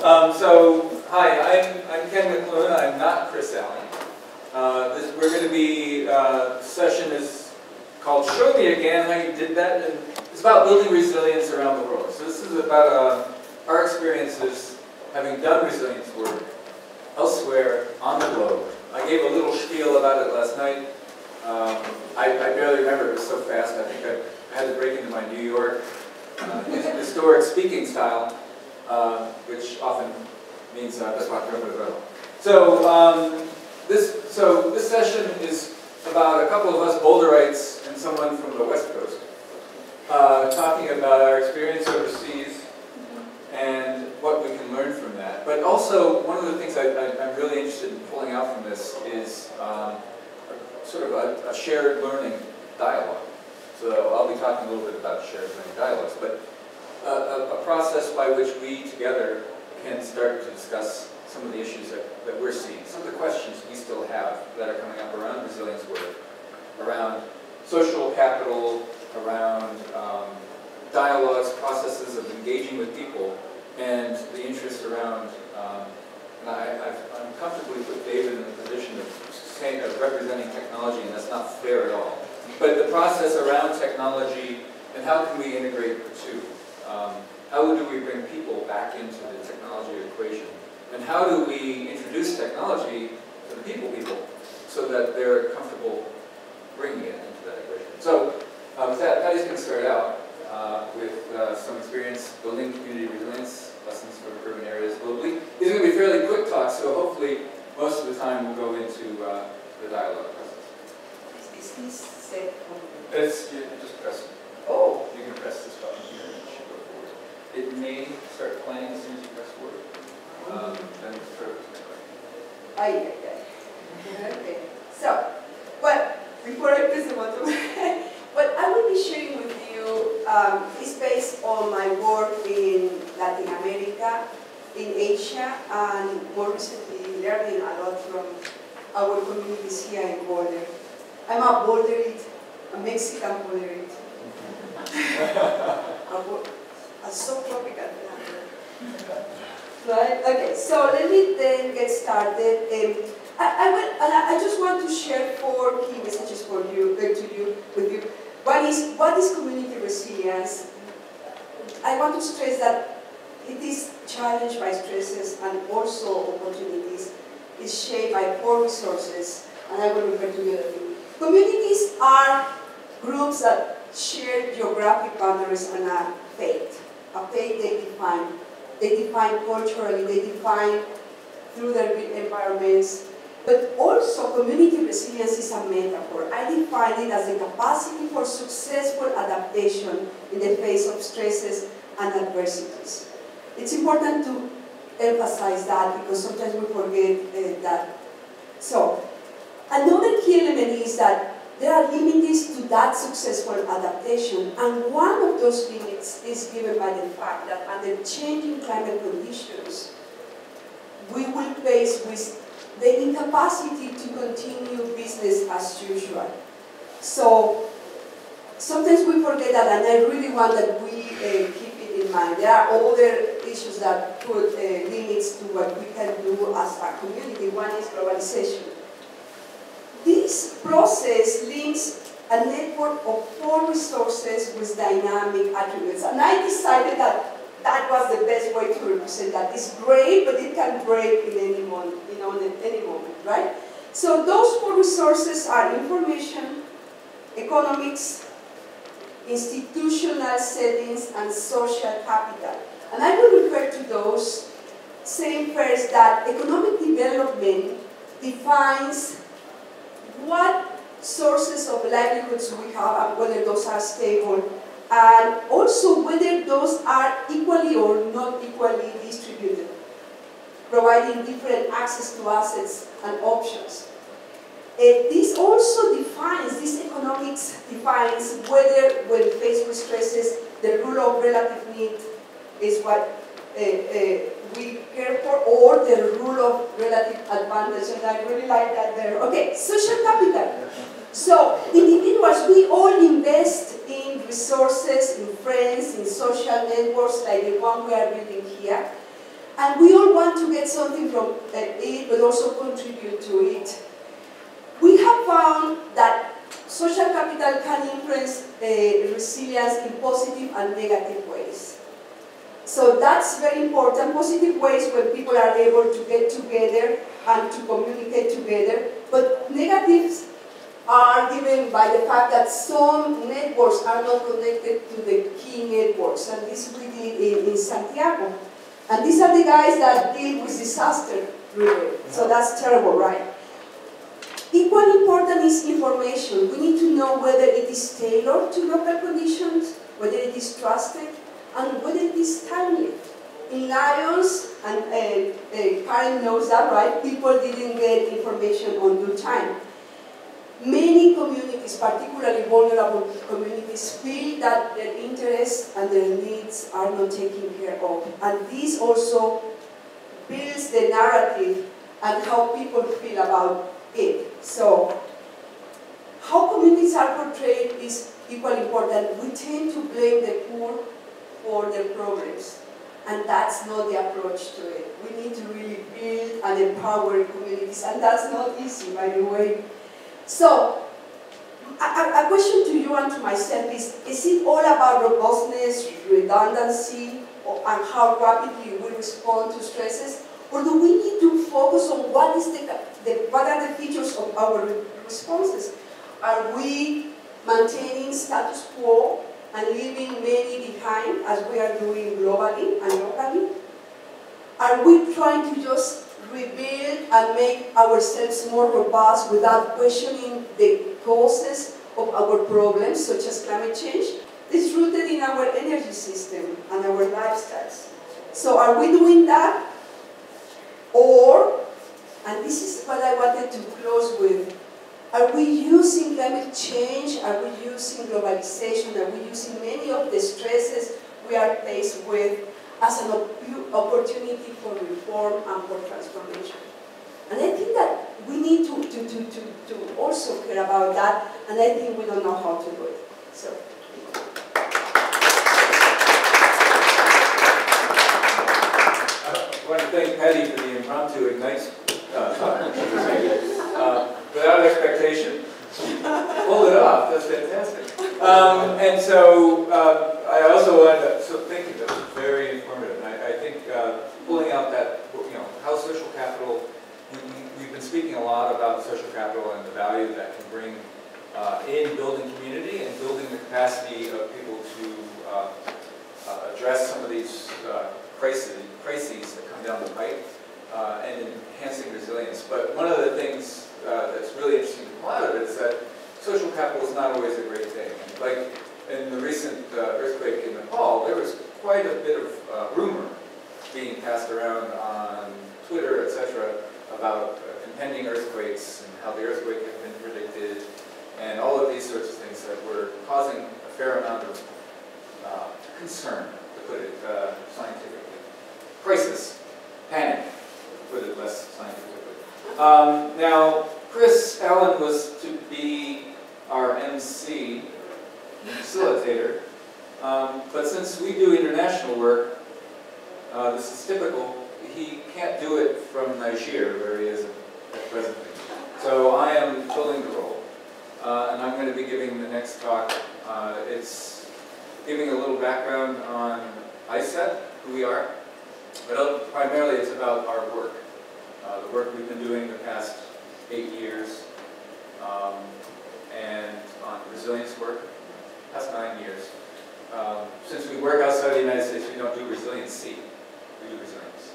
Hi, I'm Ken McLuhan. I'm not Chris Allen. We're going to be, session is called Show Me Again How You Did That, and it's about building resilience around the world. So this is about our experiences having done resilience work elsewhere on the globe. I gave a little spiel about it last night. I barely remember, it was so fast. I think I had to break into my New York historic speaking style, which often means just walking over the road. So this session is about a couple of us Boulderites and someone from the West Coast talking about our experience overseas and what we can learn from that. But also, one of the things I'm really interested in pulling out from this is sort of a shared learning dialogue. So I'll be talking a little bit about shared learning dialogues, but a process by which we together can start to discuss some of the issues that we're seeing, some of the questions we still have that are coming up around resilience work, around social capital, around dialogues, processes of engaging with people, and the interest around, and I'm comfortably put David in the position of representing technology, and that's not fair at all. But the process around technology and how can we integrate the two? How do we bring people back into the technology equation? And how do we introduce technology to the people so that they're comfortable bringing it into that equation? So with that, Patty's going to start out with some experience building community resilience, lessons from urban areas globally. These are going to be fairly quick talks, so hopefully most of the time we'll go into the dialogue process. Is this set on? It's, you just press it. Oh! You can press this button here and it should go forward. It may start playing as soon as you press forward. Then it's perfect. Okay. So, well, before I press the button, what I will be sharing with you is based on my work in Latin America, in Asia, and more recently learning a lot from our communities here in Boulder. I'm a Boulderite, a Mexican Boulderite. A subtropical plant. Right? Okay, so let me then get started. I just want to share 4 key messages with you. One is, what is community resilience? I want to stress that it is challenged by stresses and also opportunities. It's shaped by poor resources, and I will refer to the other thing. Communities are groups that share geographic boundaries and a fate. A fate they define. They define culturally, they define through their environments. But also, community resilience is a metaphor. I define it as the capacity for successful adaptation in the face of stresses and adversities. It's important to emphasize that because sometimes we forget that. So, another key element is that there are limits to that successful adaptation, and one of those limits is given by the fact that under changing climate conditions, we will face with the incapacity to continue business as usual. So sometimes we forget that, and I really want that we keep it in mind. There are other issues that put limits to what we can do as a community. One is globalization. This process links a network of 4 resources with dynamic attributes. And I decided that that was the best way to represent that. It's great, but it can break in any moment, right? So those 4 resources are information, economics, institutional settings, and social capital. And I will refer to those, saying first that economic development defines what sources of livelihoods we have and whether those are stable, and also whether those are equally or not equally distributed, providing different access to assets and options. This also defines, this economics defines whether when faced with stresses, the rule of relative need is what we care for, or the rule of relative advantage, and I really like that there. Okay, social capital. So, individuals, we all invest in resources, in friends, in social networks like the one we are building here. And we all want to get something from it, but also contribute to it. We have found that social capital can influence resilience in positive and negative ways. So that's very important. Positive ways when people are able to get together and to communicate together, but negatives are given by the fact that some networks are not connected to the key networks, and this we did in Santiago. And these are the guys that deal with disaster really. So that's terrible, right? Equally important is information. We need to know whether it is tailored to local conditions, whether it is trusted, and whether it is timely. In Lions, and Karen knows that, right? People didn't get information on due time. Many communities, particularly vulnerable communities, feel that their interests and their needs are not taken care of. And this also builds the narrative and how people feel about it. So, how communities are portrayed is equally important. We tend to blame the poor for their problems, and that's not the approach to it. We need to really build and empower communities, and that's not easy, by the way. So, a question to you and to myself is it all about robustness, redundancy, and how rapidly we respond to stresses? Or do we need to focus on what are the features of our responses? Are we maintaining status quo and leaving many behind, as we are doing globally and locally? Are we trying to just rebuild and make ourselves more robust without questioning the causes of our problems, such as climate change? It's rooted in our energy system and our lifestyles. So are we doing that? Or, and this is what I wanted to close with, are we using climate change, are we using globalization, are we using many of the stresses we are faced with as an opportunity for reform and for transformation? And I think that we need to also care about that, and I think we don't know how to do it. So. I want to thank Patty for the impromptu Ignite talk. Without expectation. Pulled it off, that's fantastic. And so I also wanted to, so thank you, that was very informative. And I think pulling out that, how social capital, we've been speaking a lot about social capital and the value that can bring in building community and building the capacity of people to address some of these crises that come down the pipe and enhancing resilience. But one of the things that's really interesting to come out of it is that social capital is not always a great thing. Like in the recent earthquake in Nepal, there was quite a bit of rumor being passed around on Twitter, etc., about impending earthquakes and how the earthquake had been predicted, and all of these sorts of things that were causing a fair amount of concern, to put it scientifically. Crisis, panic, to put it less scientifically. Now, Chris Allen was to be our MC, facilitator, but since we do international work, this is typical, he can't do it from Niger, where he is at present. So I am filling the role, and I'm going to be giving the next talk. It's giving a little background on ISET, who we are, but primarily it's about our work. The work we've been doing the past 8 years, and on resilience work, past 9 years. Since we work outside of the United States, we don't do resiliency, we do resilience.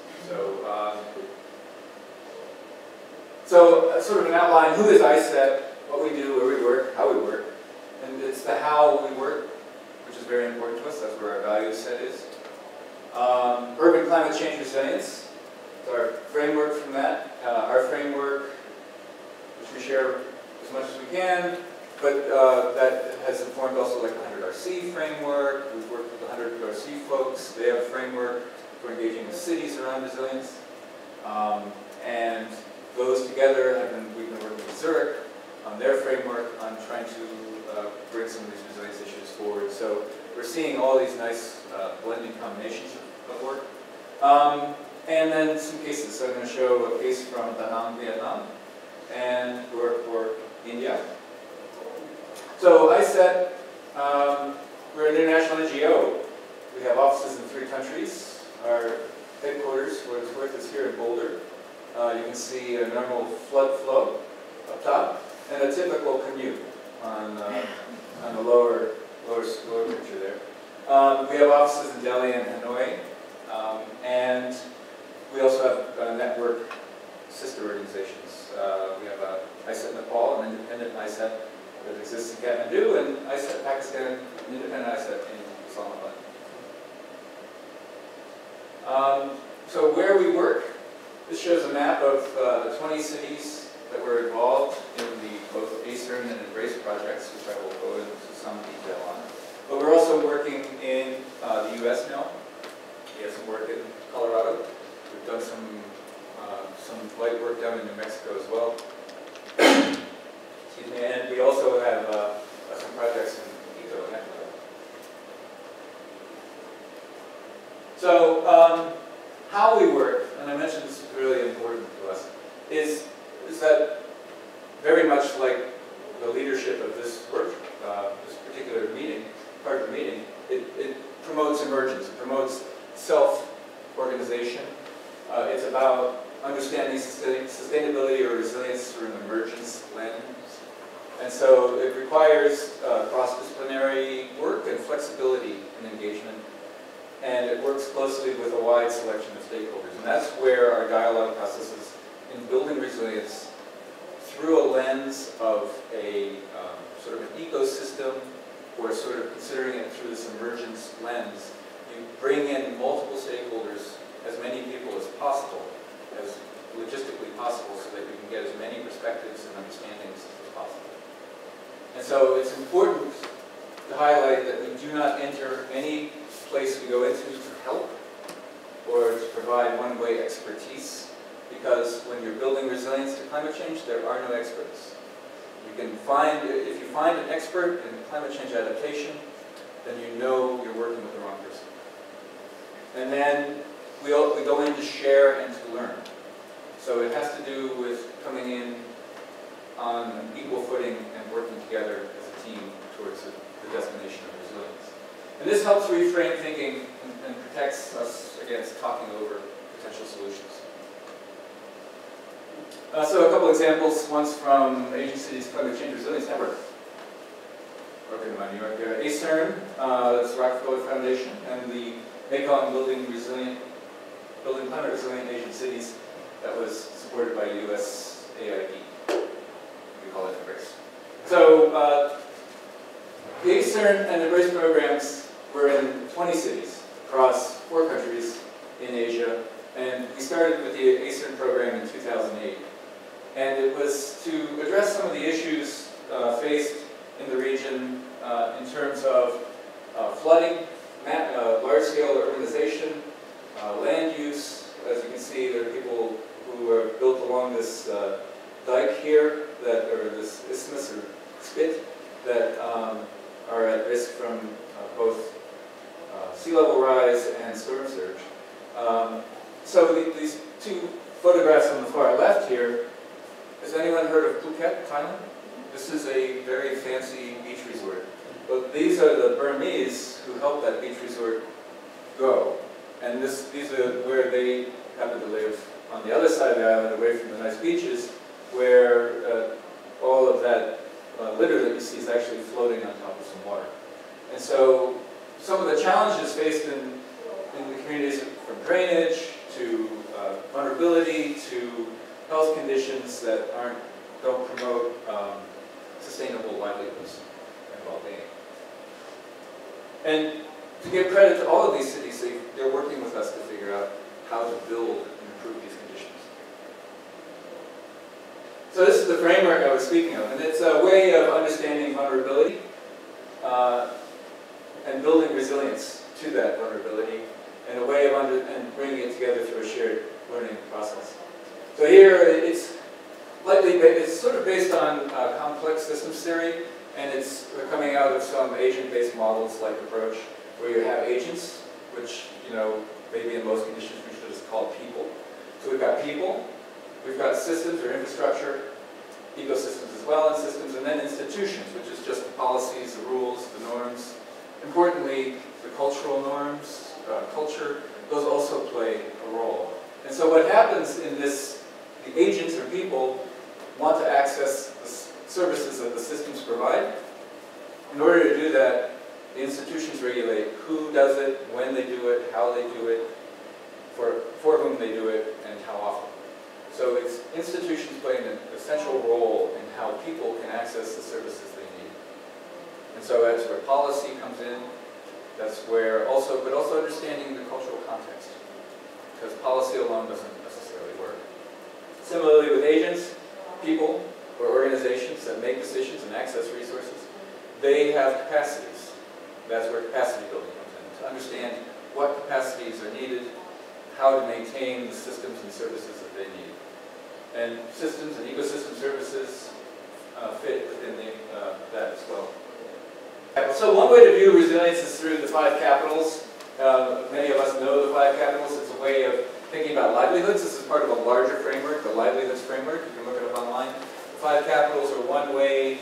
So sort of an outline, who is ISET, what we do, where we work, how we work, and it's the how we work, which is very important to us. That's where our value set is. Urban climate change resilience. Our framework from that. Our framework, which we share as much as we can, but that has informed also like the 100RC framework. We've worked with the 100RC folks. They have a framework for engaging with cities around resilience. And those together, we've been working with Zurich on their framework on trying to bring some of these resilience issues forward. So we're seeing all these nice blending combinations of work. And then some cases. So I'm going to show a case from Da Nang, Vietnam, and Gorakhpur, India. So ISET, we're an international NGO. We have offices in 3 countries. Our headquarters, for what it's worth, is here in Boulder. You can see a normal flood flow up top, and a typical commute on the lower picture there. We have offices in Delhi and Hanoi, and we also have network sister organizations. We have ISET Nepal, an independent ISET that exists in Kathmandu, and ISET Pakistan, an independent ISET in Islamabad. So where we work, this shows a map of the 20 cities that were involved in both ACERN and Embrace projects, which I will go into some detail on. But we're also working in the US now. We have some work in Colorado. We've done some light work down in New Mexico as well. Excuse me. And we also have some projects in Quito and Ecuador. So how we work, and I mentioned this is really important to us, is that very much like the leadership of this work, this particular meeting, part of the meeting, it promotes emergence, it promotes self-organization. It's about understanding sustainability or resilience through an emergence lens. And so it requires cross-disciplinary work and flexibility in engagement. And it works closely with a wide selection of stakeholders. And that's where our dialogue processes in building resilience through a lens of a sort of an ecosystem, or sort of considering it through this emergence lens. You bring in multiple stakeholders, as many people as possible, as logistically possible, so that you can get as many perspectives and understandings as possible. And so it's important to highlight that we do not enter any place we go into to help or to provide one-way expertise, because when you're building resilience to climate change, there are no experts. You can find, if you find an expert in climate change adaptation, then you know you're working with the wrong person. And then we go in to share and to learn. So it has to do with coming in on an equal footing and working together as a team towards the destination of resilience. And this helps reframe thinking and protects us against talking over potential solutions. So a couple examples. One's from Asian Cities Climate Change Resilience Network, working in New York. ACERN, that's Rockefeller Foundation, and the Mekong Building Climate Resilient Asian Cities, that was supported by USAID. We call it Embrace. So the ACERN and Embrace programs were in 20 cities across 4 countries in Asia, and we started with the ACERN program in 2008. And it was to address some of the issues faced in the region in terms of flooding, large-scale urbanization, land use. As you can see, there are people who are built along this dike here, or this isthmus or spit, that are at risk from both sea level rise and storm surge. So these 2 photographs on the far left here, has anyone heard of Phuket, Thailand? This is a very fancy beach resort. But these are the Burmese who helped that beach resort go. And these are where they happen to live on the other side of the island, away from the nice beaches, where all of that litter that you see is actually floating on top of some water. And so some of the challenges faced in the communities, from drainage to vulnerability to health conditions that don't promote sustainable livelihoods and well-being. And to give credit to all of these cities, they're working with us to figure out how to build and improve these conditions. So this is the framework I was speaking of, and it's a way of understanding vulnerability and building resilience to that vulnerability, and a way of bringing it together through a shared learning process. So here it's sort of based on complex systems theory, and we're coming out of some agent-based models like approach, where you have agents, which maybe in most conditions we should just called people. So we've got people, we've got systems or infrastructure, ecosystems as well, and systems, and then institutions, which is just the policies, the rules, the norms. Importantly, the cultural norms, culture, those also play a role. And so what happens in this, the agents or people want to access the services that the systems provide. In order to do that, the institutions regulate who does it, when they do it, how they do it, for whom they do it, and how often. So it's institutions play an essential role in how people can access the services they need. And so that's where policy comes in. That's where also, but also understanding the cultural context. Because policy alone doesn't necessarily work. Similarly with agents, people, or organizations that make decisions and access resources, they have capacities. That's where capacity building comes in. To understand what capacities are needed, how to maintain the systems and services that they need. And systems and ecosystem services fit within that as well. So one way to view resilience is through the 5 capitals. Many of us know the 5 capitals. It's a way of thinking about livelihoods. This is part of a larger framework, the livelihoods framework. You can look it up online. The 5 capitals are one way,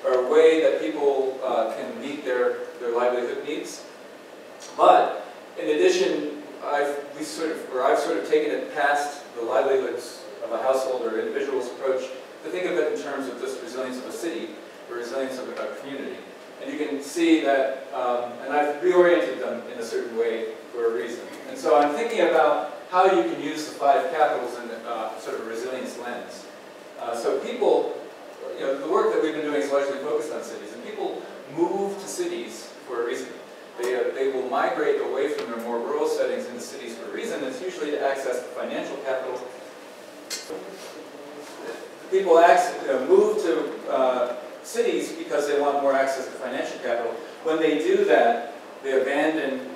or a way that people can meet their livelihood needs. But in addition, I've sort of taken it past the livelihoods of a household or individual's approach to think of it in terms of just resilience of a city, or resilience of a community. And you can see that, and I've reoriented them in a certain way for a reason. And so I'm thinking about how you can use the 5 capitals in sort of a resilience lens. So people, the work that we've been doing is largely focused on cities, and people move to cities for a reason. They will migrate away from their more rural settings into cities for a reason. It's usually to access the financial capital. People move to cities because they want more access to financial capital. When they do that, they abandon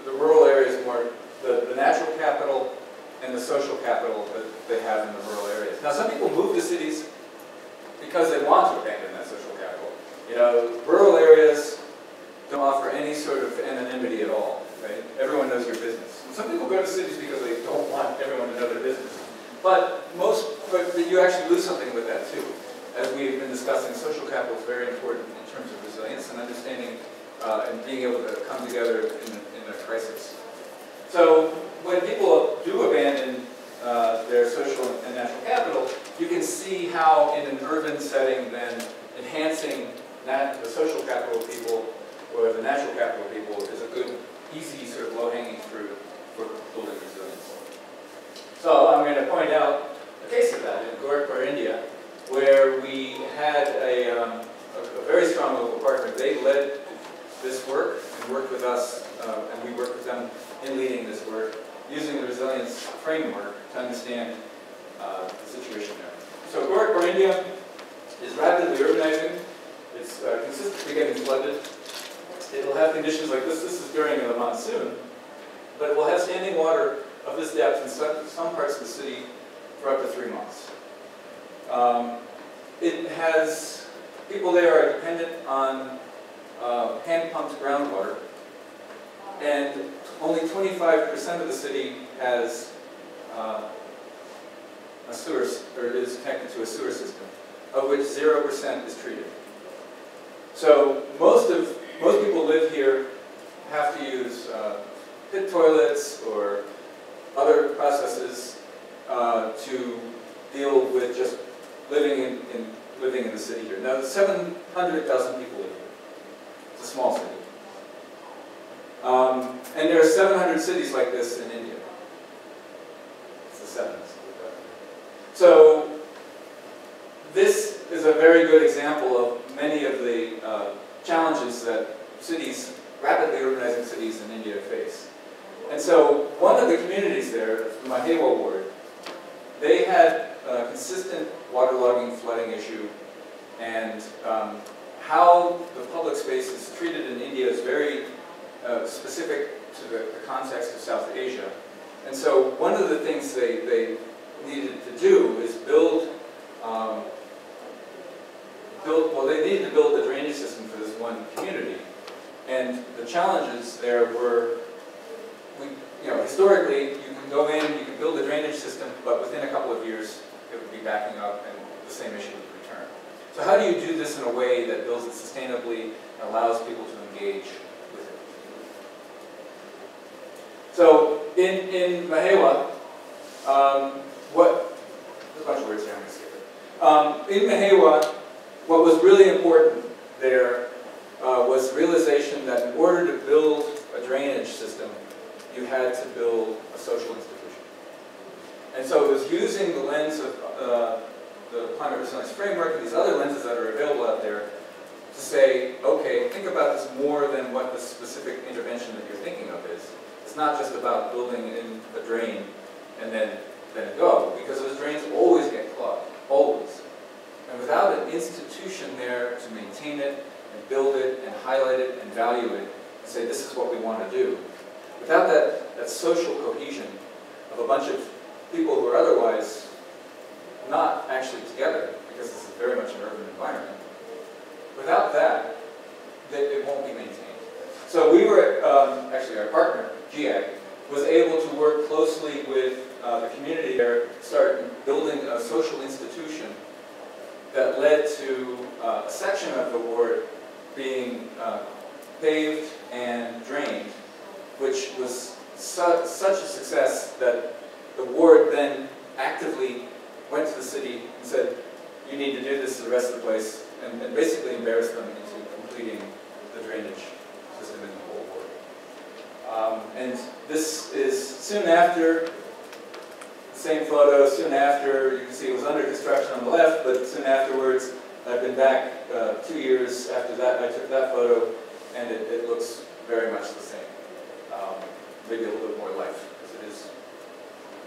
the rural areas more, the natural capital and the social capital that they have in the rural areas. Now, some people move to cities because they want to abandon that social capital. Rural areas don't offer any sort of anonymity at all, right? Everyone knows your business. And some people go to cities because they don't want everyone to know their business. But you actually lose something with that too. As we've been discussing, social capital is very important in terms of resilience and understanding and being able to come together in a crisis. So when people do abandon their social and natural capital, you can see how in an urban setting then enhancing the social capital of people or the natural capital of people is a good, easy sort of low-hanging fruit for building resilience. So I'm going to point out a case of that in Gorakhpur, India, where we had a very strong local partner. They led this work and worked with us, and we worked with them in leading this work, using the resilience framework to understand the situation there. So Gorakhpur, India is rapidly urbanizing. It's consistently getting flooded. It will have conditions like this. This is during the monsoon, but it will have standing water of this depth in some parts of the city for up to 3 months. It has, people there are dependent on hand-pumped groundwater, and only 25% of the city has a sewer, or is connected to a sewer system, of which 0% is treated. So most people live here have to use pit toilets or other processes to deal with just living in the city here. Now, 700,000 people live here. It's a small city. And there are 700 cities like this in India. It's the sevens. So this is a very good example of many of the challenges that cities, rapidly urbanizing cities in India face. And so one of the communities there, the Mahewa ward, they had a consistent waterlogging flooding issue, and how the public space is treated in India is very specific to the context of South Asia. And so one of the things they needed to do is they needed to build a drainage system for this one community. And the challenges there were, historically, you can go in, you can build a drainage system, but within a couple of years, it would be backing up and the same issue would return. So how do you do this in a way that builds it sustainably and allows people to engage with it? So in Mahewa, there's a bunch of words here, I'm going to skip it. In Mahewa, what was really important there was the realization that in order to build a drainage system, you had to build a social institution. And so it was using the lens of the climate resilience framework and these other lenses that are available out there to say, okay, think about this more than what the specific intervention that you're thinking of is. It's not just about building in a drain and then go, because those drains always get clogged, always. And without an institution there to maintain it and build it and highlight it and value it and say this is what we want to do, without that social cohesion of a bunch of people who are otherwise not actually together, because this is very much an urban environment, without that, it won't be maintained. So we were, actually our partner, GIAC, was able to work closely with the community there, start building a social institution that led to a section of the ward being paved and drained, which was such a success that the ward then actively went to the city and said, you need to do this to the rest of the place, and basically embarrassed them into completing the drainage system in the whole ward. And this is soon after, same photo, soon after, you can see it was under construction on the left, but soon afterwards, I've been back 2 years after that, I took that photo, and it looks very much the same. Maybe a little bit more life, because it is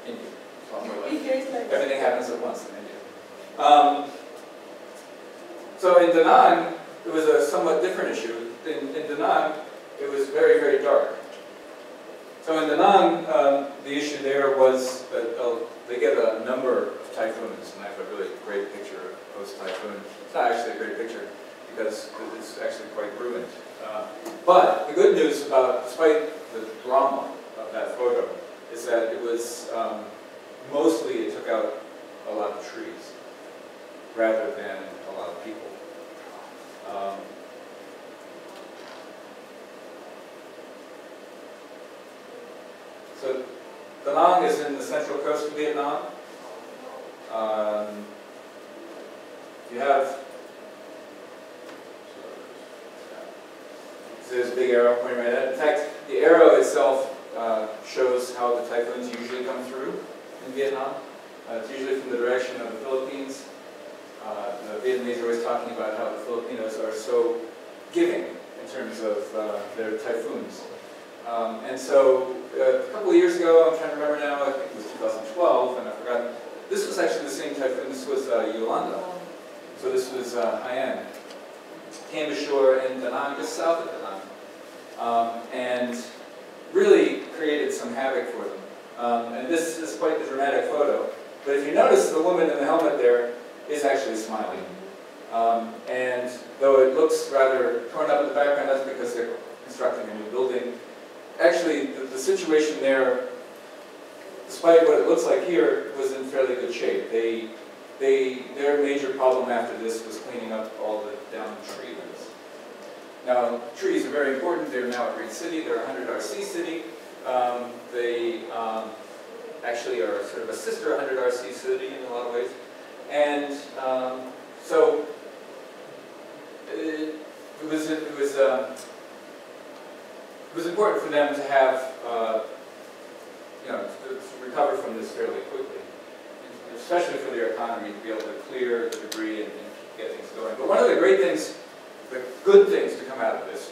India. A lot more life. Everything happens at once in India. So in Da Nang, it was a somewhat different issue. In Da Nang, it was very, very dark. So in Da Nang, the issue there was that they get a number of typhoons, and I have a really great picture of post-typhoon. It's not actually a great picture, because it's actually quite ruined. But the good news about, despite the drama of that photo, is that it was, mostly it took out a lot of trees, rather than a lot of people. So Da Nang is in the central coast of Vietnam. You have, so there's a big arrow pointing right at it. In fact, the arrow itself shows how the typhoons usually come through in Vietnam. It's usually from the direction of the Philippines. The Vietnamese are always talking about how the Filipinos are so giving in terms of their typhoons. And so a couple of years ago, I'm trying to remember now, I think it was 2012, and I forgot, this was actually the same typhoon. This was Yolanda. So this was Haiyan. Came ashore in Da Nang, just south of Da Nang, and really created some havoc for them. And this is quite the dramatic photo. But if you notice, the woman in the helmet there is actually smiling. And though it looks rather torn up in the background, that's because they're constructing a new building. Actually, the situation there, despite what it looks like here, was in fairly good shape. Their major problem after this was cleaning up all the downed tree limbs. Now, trees are very important. They're now a green city. They're a 100 RC city. They actually are sort of a sister 100 RC city in a lot of ways. And so it was important for them to have, to recover from this fairly quickly, especially for their economy, to be able to clear the debris and get things going. But one of the great things, the good things to come out of this,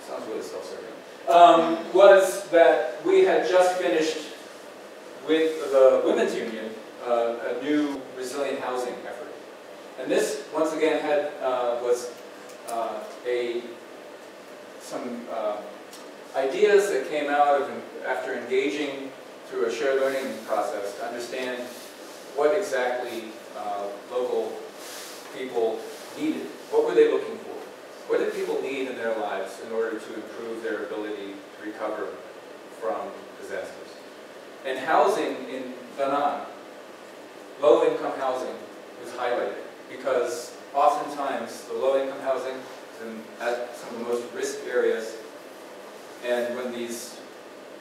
sounds really self-serving, was that we had just finished with the Women's Union a new resilient housing effort. And this, once again, was some ideas that came out of after engaging through a shared learning process to understand what exactly local people needed. What were they looking for? What did people need in their lives in order to improve their ability to recover from disasters? And housing in Da Nang, low-income housing, was highlighted because oftentimes the low-income housing is at some of the most risk areas, and when these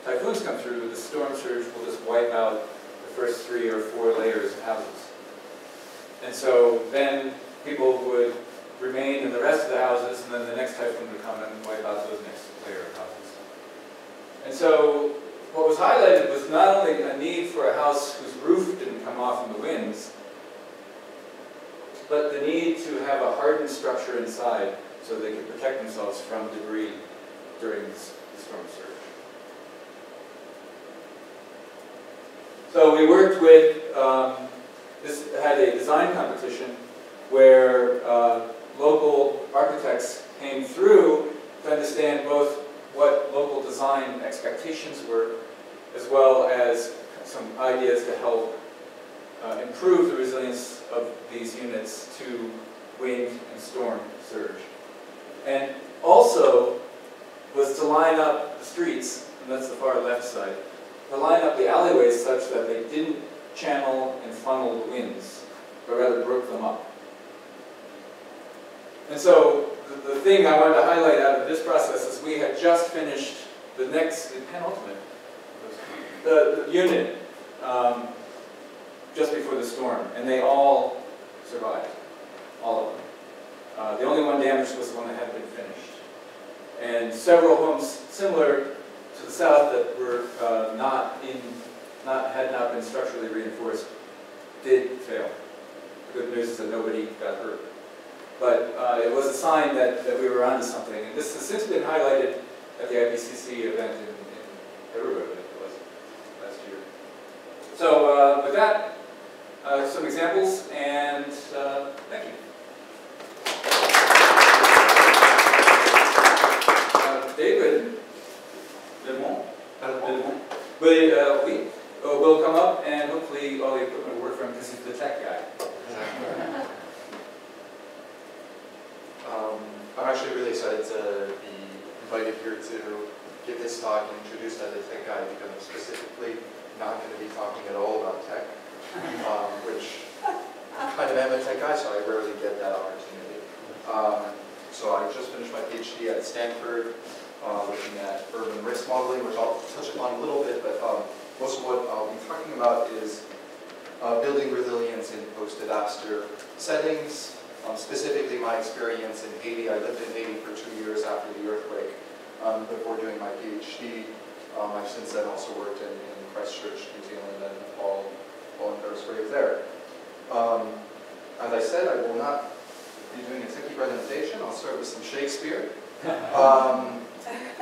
typhoons come through, the storm surge will just wipe out the first 3 or 4 layers of houses. And so then people would remain in the rest of the houses, and then the next typhoon would come and wipe out those next layer of houses. And so what was highlighted was not only a need for a house whose roof didn't come off in the winds, but the need to have a hardened structure inside so they could protect themselves from debris during the storm surge. So we worked with, this had a design competition where local architects came through to understand both what local design expectations were, as well as some ideas to help improve the resilience of these units to wind and storm surge. And also was to line up the streets, and that's the far left side, to line up the alleyways such that they didn't channel and funnel the winds, but rather broke them up. And so the thing I wanted to highlight out of this process is we had just finished the penultimate, the unit just before the storm, and they all survived, all of them. The only one damaged was the one that hadn't been finished. And several homes similar to the south that were had not been structurally reinforced did fail. The good news is that nobody got hurt. But it was a sign that we were onto something. And this has since been highlighted at the IPCC event in Peru, I think it was, last year. So with that, some examples, and thank you. David will come up, and hopefully all the equipment will work for him because he's the tech guy. I'm actually really excited to be invited here to give this talk and introduced as a tech guy because I'm specifically not going to be talking at all about tech, which I kind of am a tech guy, so I rarely get that opportunity. So I just finished my PhD at Stanford, looking at urban risk modeling, which I'll touch upon a little bit, but most of what I'll be talking about is building resilience in post-disaster settings. Specifically my experience in Haiti. I lived in Haiti for 2 years after the earthquake before doing my PhD. I've since then also worked in Christchurch, New Zealand, and all in various ways there. As I said, I will not be doing a techie presentation. I'll start with some Shakespeare.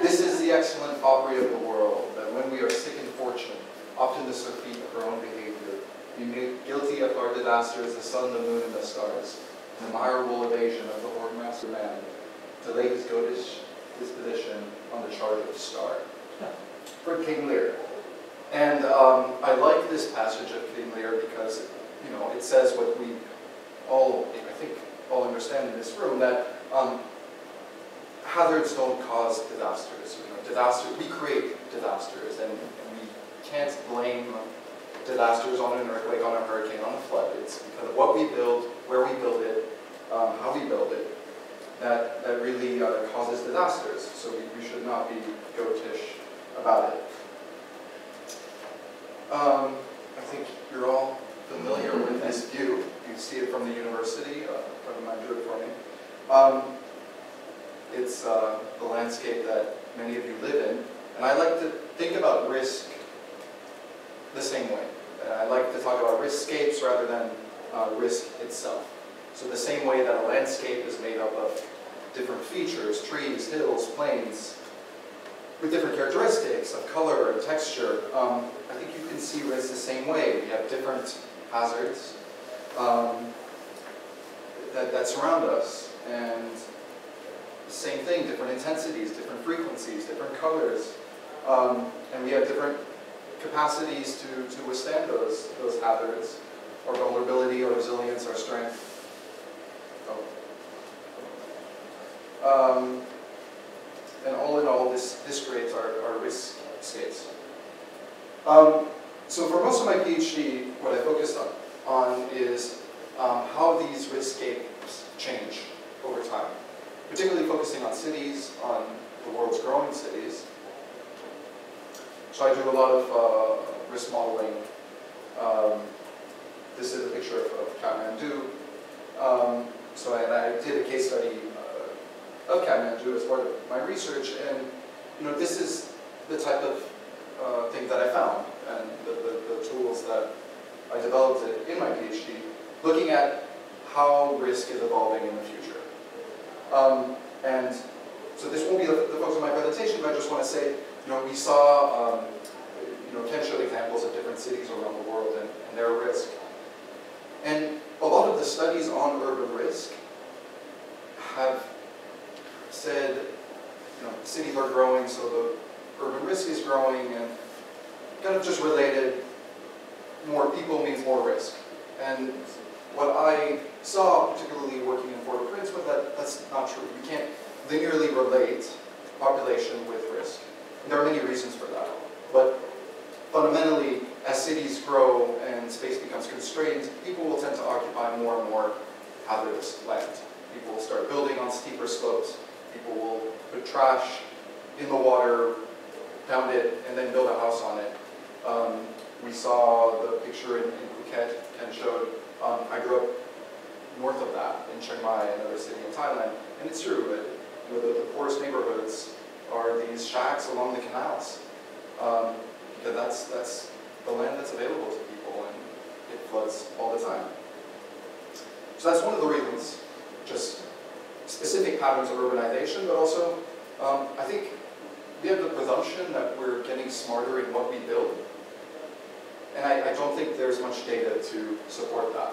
This is the excellent foppery of the world, that when we are sick in fortune, often the surfeit of our own behavior, we make guilty of our disasters the sun, the moon, and the stars. An admirable evasion of the Hornmaster man to lay his goatish disposition on the charge of the star. For King Lear. And I like this passage of King Lear because, you know, it says what we all, I think, all understand in this room, that hazards don't cause disasters. You know, we create disasters, and we can't blame disasters on an earthquake, on a hurricane, on a flood. It's because of what we build, where we build it, how we build it, that really causes disasters. So we should not be goatish about it. I think you're all familiar with this view. You see it from the university. From my drew it for me. It's the landscape that many of you live in. And I like to think about risk the same way. I like to talk about riskscapes rather than risk itself. So the same way that a landscape is made up of different features, trees, hills, plains, with different characteristics of color and texture, I think you can see risk the same way. We have different hazards that surround us. And same thing, different intensities, different frequencies, different colors. And we have different capacities to withstand those hazards, our vulnerability, our resilience, our strength. And all in all, this creates our risk scapes. So for most of my PhD, what I focused on is how these riskscapes change over time, particularly focusing on cities, on the world's growing cities. So I do a lot of risk modeling. This is a picture of Kathmandu. So I did a case study of Kathmandu as part of my research, and this is the type of thing that I found, and the tools that I developed in my PhD, looking at how risk is evolving in the future. And so this won't be the focus of my presentation, but I just want to say, we saw, Ken showed examples of different cities around the world and their risk. And a lot of the studies on urban risk have said, cities are growing, so the urban risk is growing, and kind of just related, more people means more risk. And what I saw, particularly working in Port-au-Prince, was that that's not true. You can't linearly relate population with risk. And there are many reasons for that. But fundamentally, as cities grow and space becomes constrained, people will tend to occupy more and more hazardous land. People will start building on steeper slopes. People will put trash in the water, pound it, and then build a house on it. We saw the picture in Phuket Ken showed. I grew up north of that in Chiang Mai, another city in Thailand, and it's true that the poorest neighborhoods are these shacks along the canals. That's the land that's available to people, and it floods all the time. So that's one of the reasons, just specific patterns of urbanization, but also I think we have the presumption that we're getting smarter in what we build. And I don't think there's much data to support that.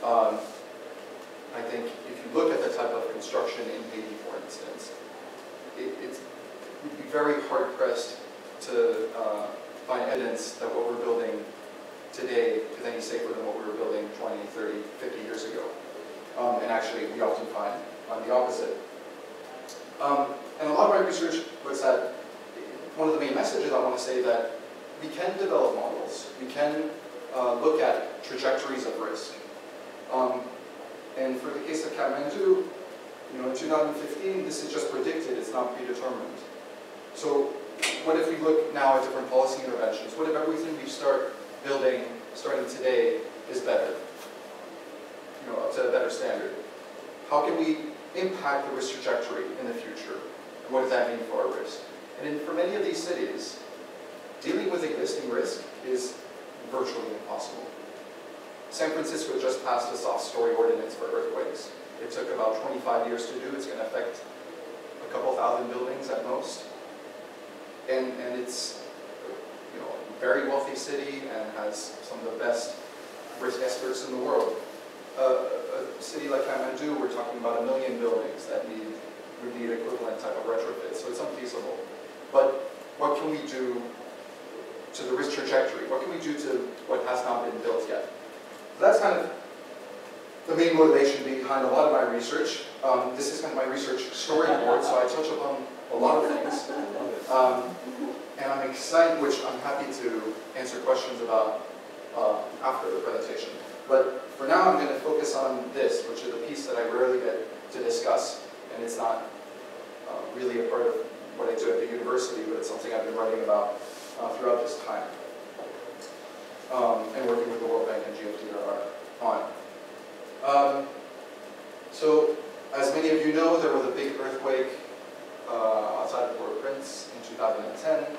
I think if you look at the type of construction in Haiti, for instance, you'd be very hard-pressed to find evidence that what we're building today is any safer than what we were building 20, 30, 50 years ago. And actually, we often find the opposite. And a lot of my research was that one of the main messages I want to say that we can develop models. We can look at trajectories of risk. And for the case of Kathmandu, in 2015, this is just predicted, it's not predetermined. So what if we look now at different policy interventions? What if everything we start building, starting today, is better? Up to a better standard. How can we impact the risk trajectory in the future? And what does that mean for our risk? And for many of these cities, dealing with existing risk is virtually impossible. San Francisco just passed a soft story ordinance for earthquakes. It took about 25 years to do. It's going to affect a couple thousand buildings at most. And it's a very wealthy city and has some of the best risk experts in the world. A city like Kathmandu, we're talking about 1 million buildings that would need equivalent type of retrofit, so it's unfeasible. But what can we do to the risk trajectory? What can we do to what has not been built yet? So that's kind of the main motivation behind a lot of my research. This is kind of my research storyboard, so I touch upon a lot of things. And I'm excited, which I'm happy to answer questions about after the presentation. But for now, I'm going to focus on this, which is a piece that I rarely get to discuss, and it's not really a part of what I do at the university, but it's something I've been writing about throughout this time, and working with the World Bank and GFDR on. So, as many of you know, there was a big earthquake outside of Port-au-Prince in 2010.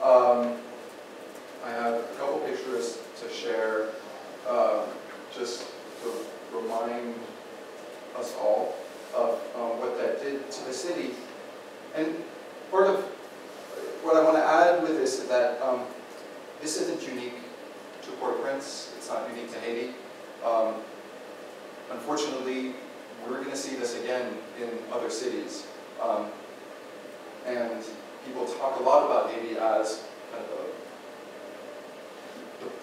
I have a couple pictures to share, just to remind us all of what that did to the city. And part of what I want to add with this is that this isn't unique to Port-au-Prince. It's not unique to Haiti. Unfortunately, we're going to see this again in other cities. And people talk a lot about Haiti as kind of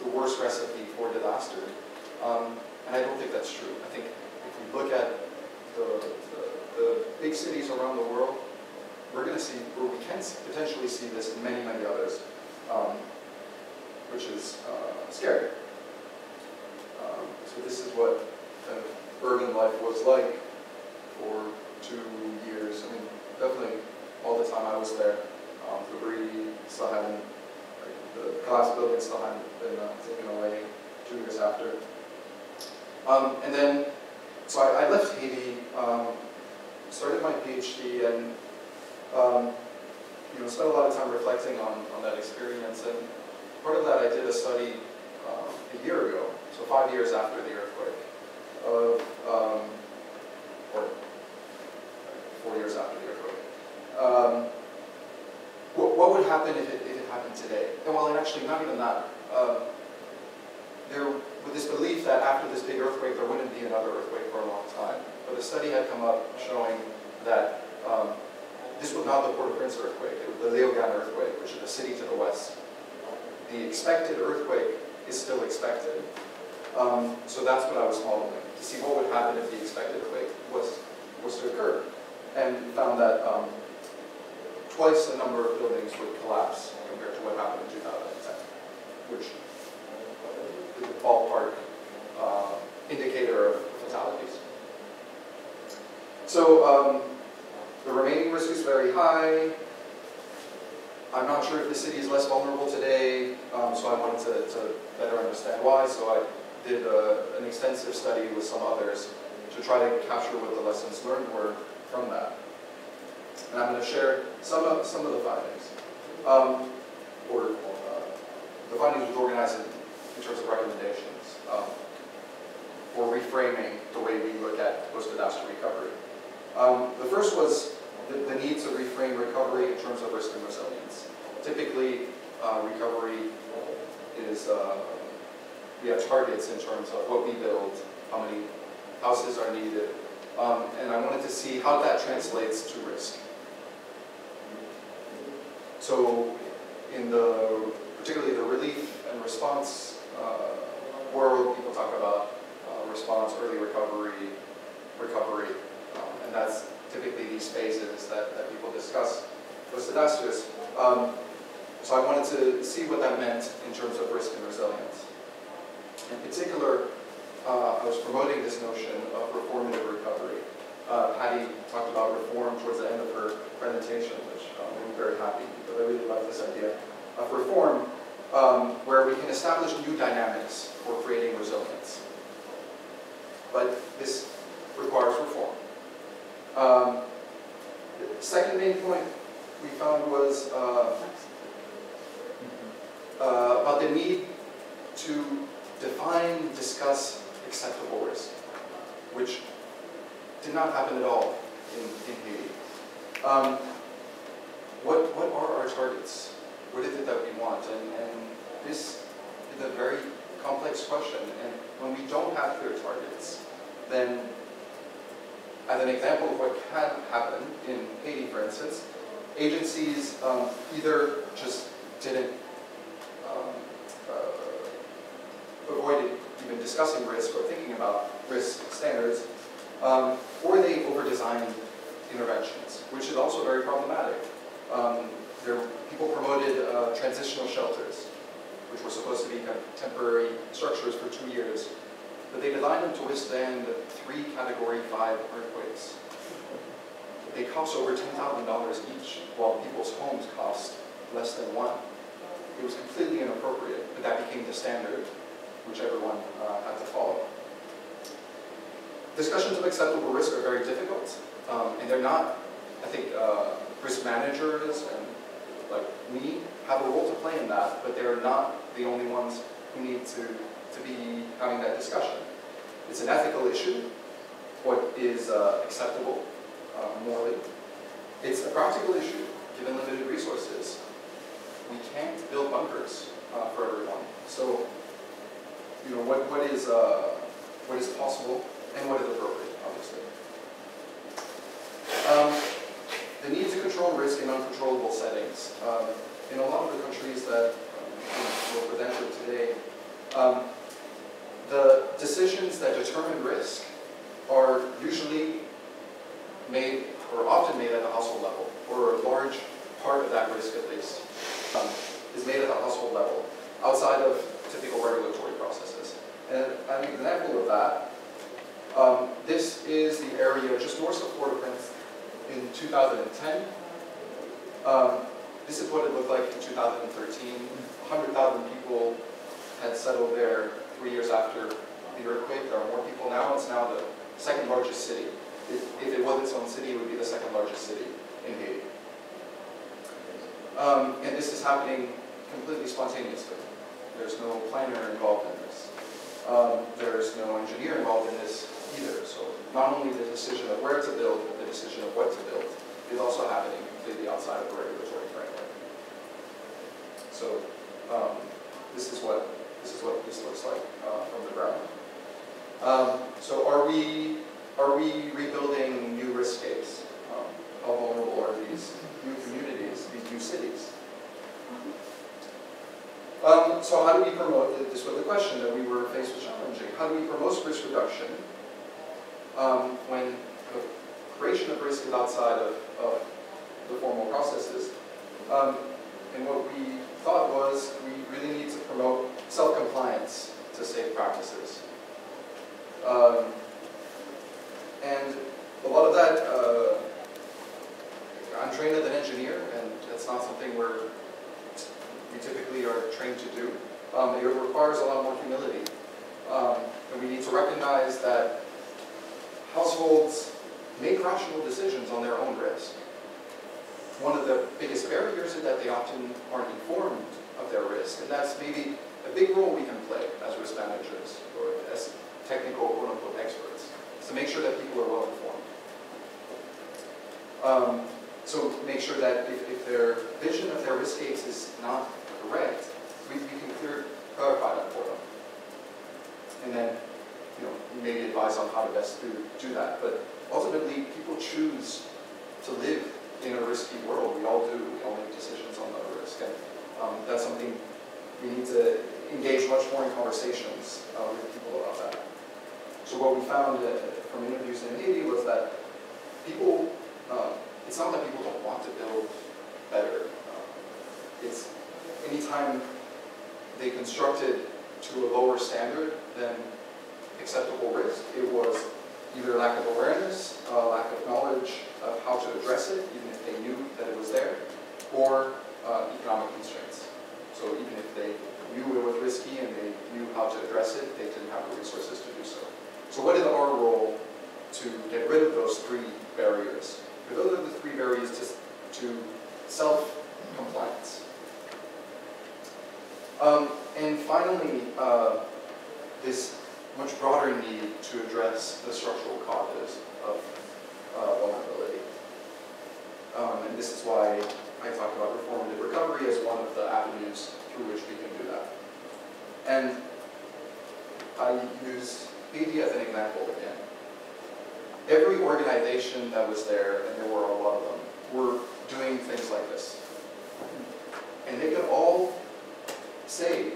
the worst recipe for disaster. And I don't think that's true. I think if we look at the big cities around the world, we're going to see, or we can potentially see this in many, many others. which is scary. So this is what kind of urban life was like for 2 years. I mean, definitely all the time I was there. Debris still hadn't, like, the glass building still hadn't been taken away 2 years after. And then, so I left Haiti, started my PhD, and spent a lot of time reflecting on that experience. And part of that, I did a study a year ago, so 5 years after the earthquake, or 4 years after the earthquake. What would happen if it happened today? And well, actually, not even that. There was this belief that after this big earthquake, there wouldn't be another earthquake for a long time. But a study had come up showing that this was not the Port-au-Prince earthquake. It was the Léogâne earthquake, which is a city to the west. The expected earthquake is still expected. So that's what I was modeling, to see what would happen if the expected earthquake was to occur. And found that twice the number of buildings would collapse compared to what happened in 2010, which is a ballpark indicator of fatalities. So the remaining risk is very high. I'm not sure if the city is less vulnerable today, so I wanted to better understand why. So I did an extensive study with some others to try to capture what the lessons learned were from that. And I'm going to share some of the findings. The findings was organized in terms of recommendations for reframing the way we look at post-disaster recovery. The first was the need to reframe recovery in terms of risk and resilience. Typically, recovery is, we have targets in terms of what we build, how many houses are needed, and I wanted to see how that translates to risk. So in particularly the relief and response world, people talk about response, early recovery, and that's typically these phases that people discuss post-disasters. So I wanted to see what that meant in terms of risk and resilience. In particular, I was promoting this notion of reformative recovery. Patty talked about reform towards the end of her presentation, which made me very happy because I really like this idea of reform, where we can establish new dynamics for creating resilience. But this requires reform. The second main point we found was about the need to define, discuss acceptable risk, which did not happen at all in Haiti. What are our targets? What is it that we want? And this is a very complex question. And when we don't have clear targets, then as an example of what can happen in Haiti, for instance, agencies either just didn't avoided even discussing risk or thinking about risk standards, or they over-designed interventions, which is also very problematic. People promoted transitional shelters, which were supposed to be kind of temporary structures for 2 years, but they designed them to withstand 3 Category 5 earthquakes. They cost over $10,000 each, while people's homes cost less than 1. It was completely inappropriate, but that became the standard which everyone had to follow. Discussions of acceptable risk are very difficult, and they're not, I think, risk managers and like me have a role to play in that, but they're not the only ones who need to be having that discussion. It's an ethical issue, what is acceptable morally. It's a practical issue, given limited resources. We can't build bunkers for everyone. So, you know, what is possible and what is appropriate, obviously. The need to control risk in uncontrollable settings. In a lot of the countries that were presented today, the decisions that determine risk are usually made, or often made at the household level, or a large part of that risk at least, is made at the household level. outside of typical regulatory processes. And an example of that, this is the area just north of Port-au-Prince in 2010. This is what it looked like in 2013. 100,000 people had settled there 3 years after the earthquake. There are more people now. It's now the second largest city. If it was its own city, it would be the second largest city in Haiti. And this is happening completely spontaneously. There's no planner involved in this. There's no engineer involved in this either. So not only the decision of where to build, but the decision of what to build is also happening completely outside of the regulatory framework. So this is what this looks like from the ground. So are we rebuilding new riskscapes? How vulnerable are these new communities, these new cities? So how do we promote, this was the question that we were faced with challenging, how do we promote risk reduction when the creation of risk is outside of the formal processes? And what we thought was we really need to promote self-compliance to safe practices. And a lot of that, I'm trained as an engineer, and that's not something we typically are trained to do. It requires a lot more humility. And we need to recognize that households make rational decisions on their own risk. One of the biggest barriers is that they often aren't informed of their risk, and that's maybe a big role we can play as risk managers or as technical quote-unquote experts, is to make sure that people are well informed. So make sure that if their vision of their riskscapes is not correct, we can clarify that for them. And then, maybe advise on how to best do that. But ultimately, people choose to live in a risky world. We all do. We all make decisions on the risk. And that's something we need to engage much more in conversations with people about that. So what we found from interviews in Haiti was that people, it's not that people don't want to build better. It's anytime they constructed to a lower standard than acceptable risk, it was either lack of awareness, lack of knowledge of how to address it, even if they knew that it was there, or economic constraints. So even if they knew it was risky and they knew how to address it, they didn't have the resources to do so. So what is our role to get rid of those three barriers? Because those are the three barriers to self-compliance. And finally, this much broader need to address the structural causes of vulnerability. And this is why I talk about reformative recovery as one of the avenues through which we can do that. And I use Haiti as an example again. Every organization that was there, and there were a lot of them, were doing things like this. And they could all say,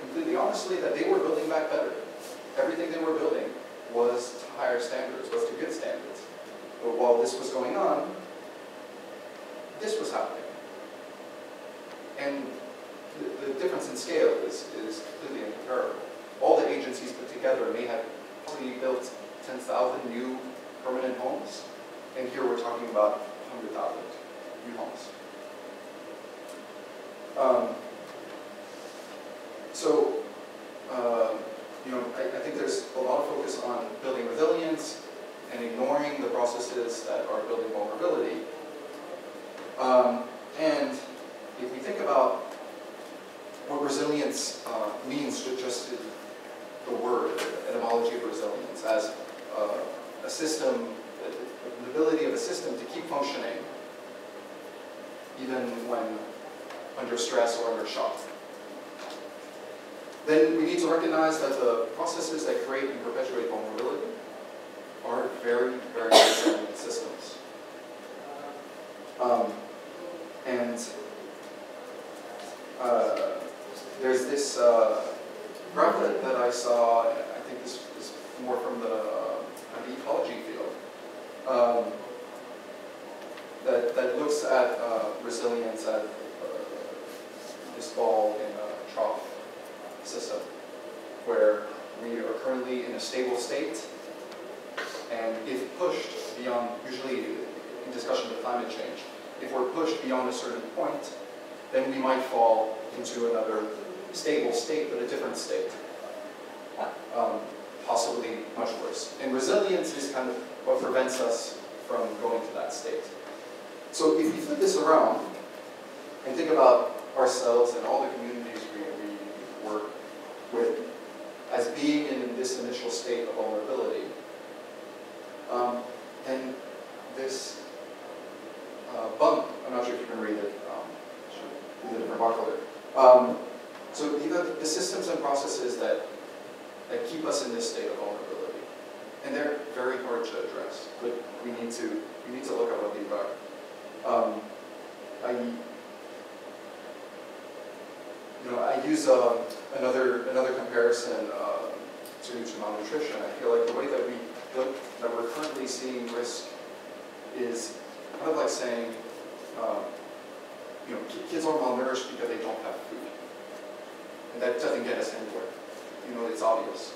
completely honestly, that they were building back better. Everything they were building was to higher standards, was to good standards. But while this was going on, this was happening. And the difference in scale is completely incomparable. All the agencies put together may have probably built 10,000 new permanent homes, and here we're talking about 100,000 new homes. I think there's a lot of focus on building resilience and ignoring the processes that are building vulnerability. And if we think about what resilience means, just the word, the etymology of resilience, as a system, the ability of a system to keep functioning even when under stress or under shock. Then we need to recognize that the processes that create and perpetuate vulnerability are very, very resilient systems. There's this graph that I saw, I think this is more from the ecology field, that looks at resilience at this ball in a trough currently in a stable state, and if pushed beyond, usually in discussion with climate change, if we're pushed beyond a certain point, then we might fall into another stable state, but a different state. Possibly much worse. And resilience is kind of what prevents us from going to that state. So if we flip this around and think about ourselves and all the communities we work with as being in this initial state of vulnerability, then this bump, I'm not sure if you can read it, should use a different bar color. So these are the systems and processes that keep us in this state of vulnerability. And they're very hard to address, but we need to look at what these are. I use another comparison to malnutrition. I feel like the way that we're currently seeing risk is kind of like saying, kids are malnourished because they don't have food. And that doesn't get us anywhere. It's obvious.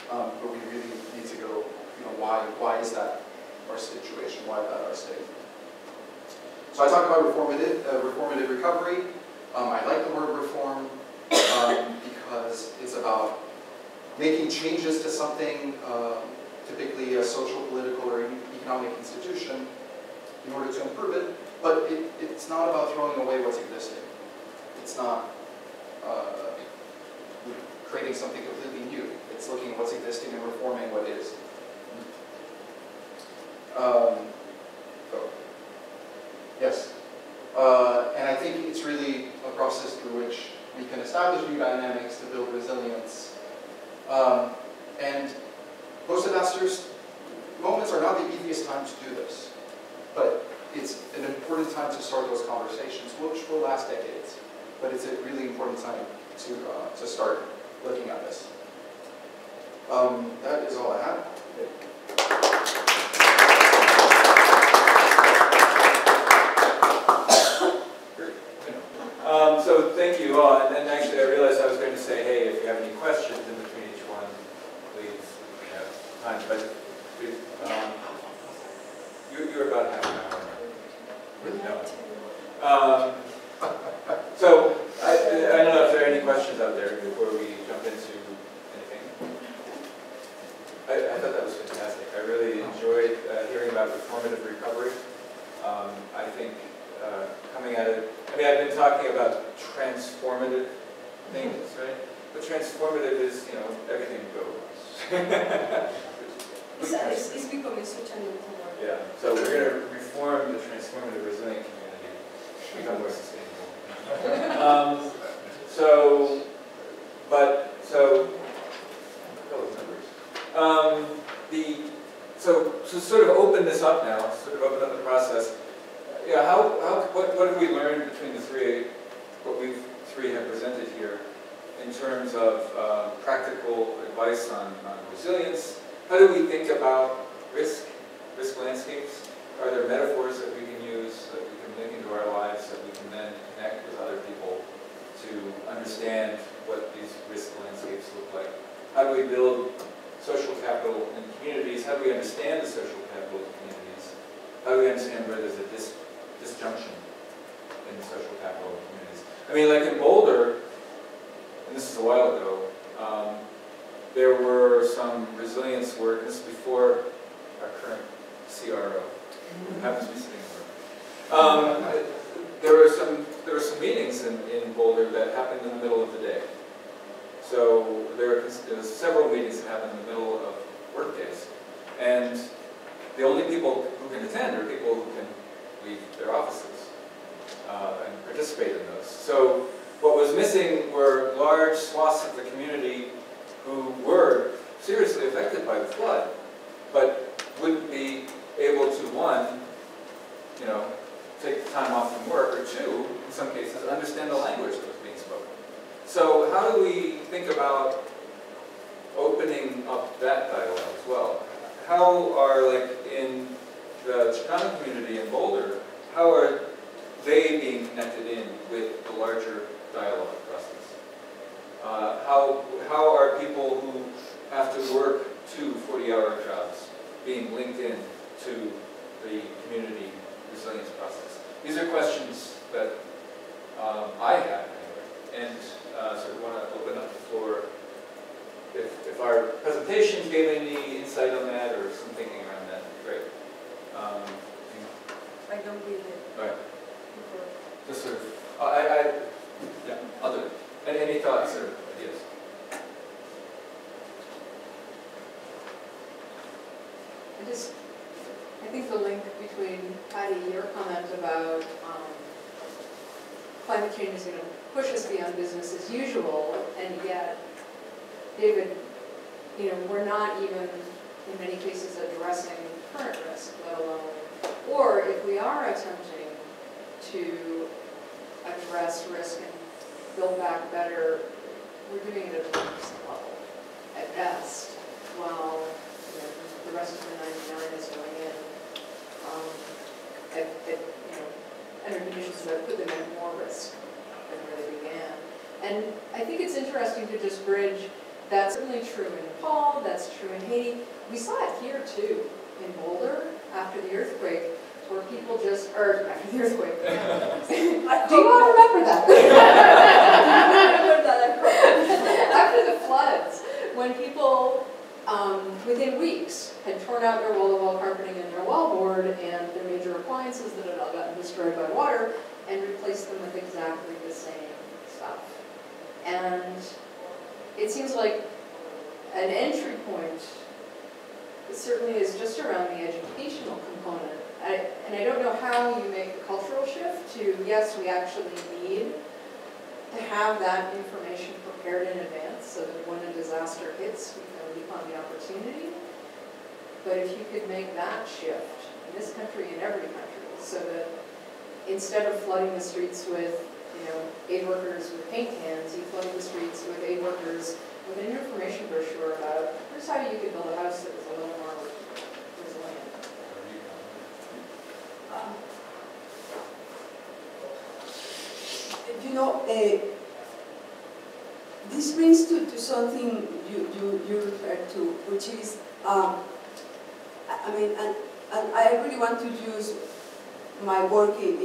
But we really need to go, why is that our situation? Why is that our state? So I talk about reformative recovery. I like the word reform because it's about making changes to something, typically a social, political, or economic institution, in order to improve it. But it's not about throwing away what's existing. It's not creating something completely new. It's looking at what's existing and reforming what is. Yes. And I think it's really a process through which we can establish new dynamics to build resilience. And post-disasters moments are not the easiest time to do this, but it's an important time to start those conversations, which will last decades. But it's a really important time to start looking at this. That is all I have. So thank you all, and actually I realized I was going to say, hey, if you have any questions in between each one, please, we have time, but you're about half an hour. Really no. So I don't know if there are any questions out there before we jump into anything. I thought that was fantastic. I really enjoyed hearing about reformative recovery. I think coming at it, I've been talking about transformative things, right? But transformative is, everything goes. It's becoming such an important word. Yeah, so we're going to reform the transformative resilient community to become more sustainable. To sort of open this up now, sort of open up the process. Yeah, what have we learned between what we three have presented here in terms of practical advice on resilience? How do we think about risk landscapes? Are there metaphors that we can use, that we can link into our lives, that we can then connect with other people to understand what these risk landscapes look like? How do we build social capital in communities? How do we understand the social capital of communities? How do we understand where there's a disjunction in the social capital of communities? Like in Boulder, and this is a while ago, there were some resilience work. This is before our current CRO, who happens to be sitting here. There were some meetings in Boulder that happened in the middle of the day. So there were several meetings that happened in the middle of work days. And the only people who can attend are people who can leave their offices and participate in those. So what was missing were large swaths of the community who were seriously affected by the flood, but wouldn't be able to, one, take time off from work, or two, in some cases, understand the language that was being spoken. So how do we think about opening up that dialogue as well? How are, in the Chicano community in Boulder, how are they being connected in with the larger dialogue process? How are people who have to work 2 40-hour jobs being linked in to the community resilience process? These are questions that I have anyway, and so we want to open up the floor. If our presentations gave any insight on that or some thinking around that, great. I don't believe it. All right. Just sort of, yeah, other, any thoughts or ideas? I think the link between, Patty, your comment about climate change is going to push us beyond business as usual, and yet, David, we're not even, in many cases, addressing current risk, let alone, or if we are attempting to address risk and build back better, we're doing it at a 1% level, at best, while the rest of the 99 is going in under conditions that put them at more risk than where they began. And I think it's interesting to just bridge. That's certainly true in Nepal, that's true in Haiti. We saw it here too, in Boulder, after the earthquake, where people just, or after the earthquake. Do you all remember that? After the floods, when people, within weeks, had torn out their wall-to-wall carpeting and their wallboard and their major appliances that had all gotten destroyed by water, and replaced them with exactly the same stuff. And it seems like an entry point certainly is just around the educational component. And I don't know how you make the cultural shift to, yes, we actually need to have that information prepared in advance so that when a disaster hits, we can leap on the opportunity. But if you could make that shift in this country, in every country, so that instead of flooding the streets with aid workers with paint cans, you flood the streets with aid workers with an information brochure about here's how you could build a house that was a little more resilient. This brings to something you referred to, which is, and I really want to use my work in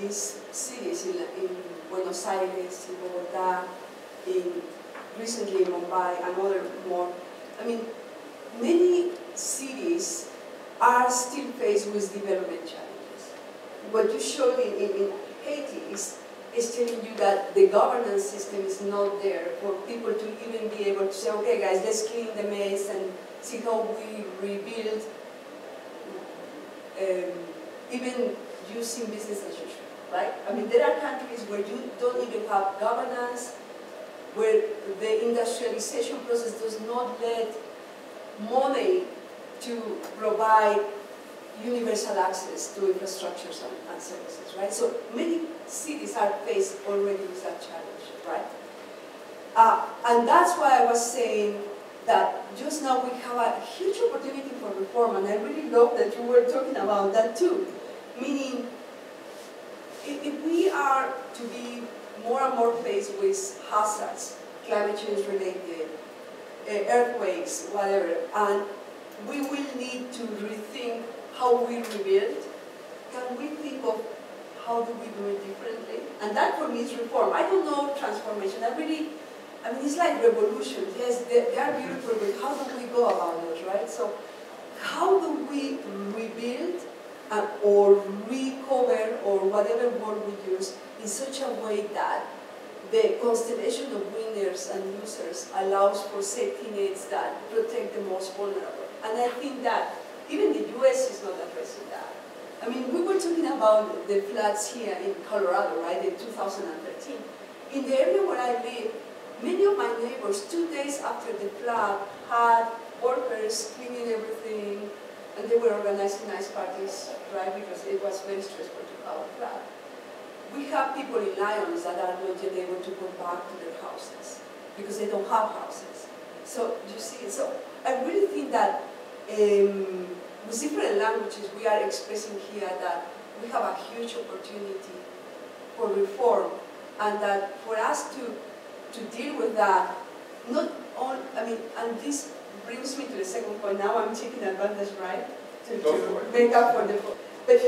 these cities, in Buenos Aires, in Bogotá, recently in Mumbai, and other more. Many cities are still faced with development challenges. What you showed in Haiti is telling you that the governance system is not there for people to even be able to say, okay guys, let's clean the mess and see how we rebuild, even using business as usual, right? There are countries where you don't even have governance, where the industrialization process does not let money to provide universal access to infrastructures and services, right? So many cities are faced already with that challenge, right? And that's why I was saying that just now we have a huge opportunity for reform, and I really love that you were talking about that too. Meaning, if we are to be more and more faced with hazards, climate change related, earthquakes, whatever, and we will need to rethink how we rebuild. Can we think of how do we do it differently? And that for me is reform. I don't know transformation. It's like revolution. Yes, they are beautiful, but how do we go about those, right? So how do we rebuild or recover or whatever word we use in such a way that the constellation of winners and losers allows for safety nets that protect the most vulnerable? And I think that even the US is not addressing that. We were talking about the floods here in Colorado, right, in 2013. In the area where I live, many of my neighbors, 2 days after the flood, had workers cleaning everything, and they were organizing nice parties, right, because it was very stressful to have a flood. We have people in Lyons that are not yet able to go back to their houses because they don't have houses. So, you see, so I really think that with different languages we are expressing here that we have a huge opportunity for reform, and that for us to deal with that, not and this brings me to the second point. Now I'm taking advantage, right? Go for it. Make up for the point. But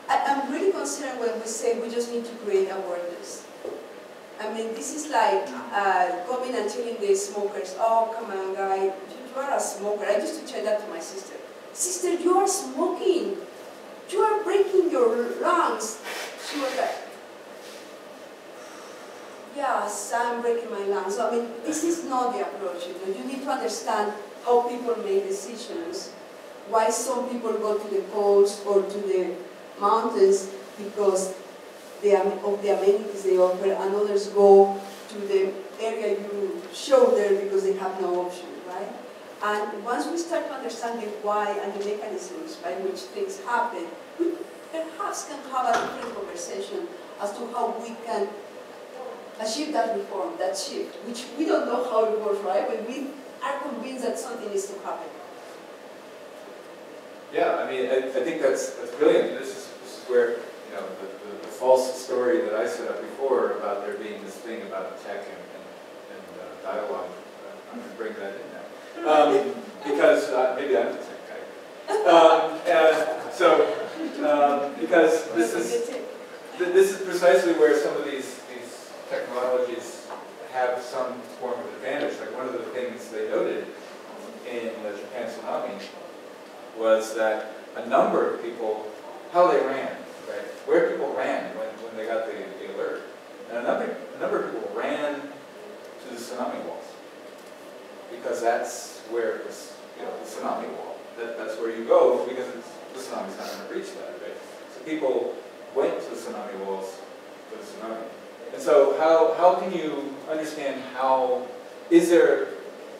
I'm really concerned when we say we just need to create awareness. I mean, this is like coming and telling the smokers, oh, come on, guy, you are a smoker. I used to tell that to my sister. Sister, you are smoking. You are breaking your lungs. She was like, yes, I'm breaking my lungs. I mean, this is not the approach. You need to understand how people make decisions, why some people go to the coast or to the mountains because of the amenities they offer, and others go to the area you show there because they have no option, right? And once we start to understand the why and the mechanisms by which things happen, we perhaps can have a different conversation as to how we can achieve that reform, that shift, which we don't know how it works, right? But we are convinced that something needs to happen. Yeah, I mean, I think that's brilliant. This is where, you know, the false story that I set up before about there being this thing about tech and dialogue, I'm going to bring that in now. Because maybe I'm the tech guy. Because this is precisely where some of these technologies have some form of advantage. Like one of the things they noted in the Japan tsunami was that a number of people, how they ran, right? Where people ran when they got the alert. And a number of people ran to the tsunami walls because that's where it was, you know, the tsunami wall. That's where you go because the tsunami's not going to reach that, right? So people went to the tsunami walls for the tsunami. And so how can you understand how, is there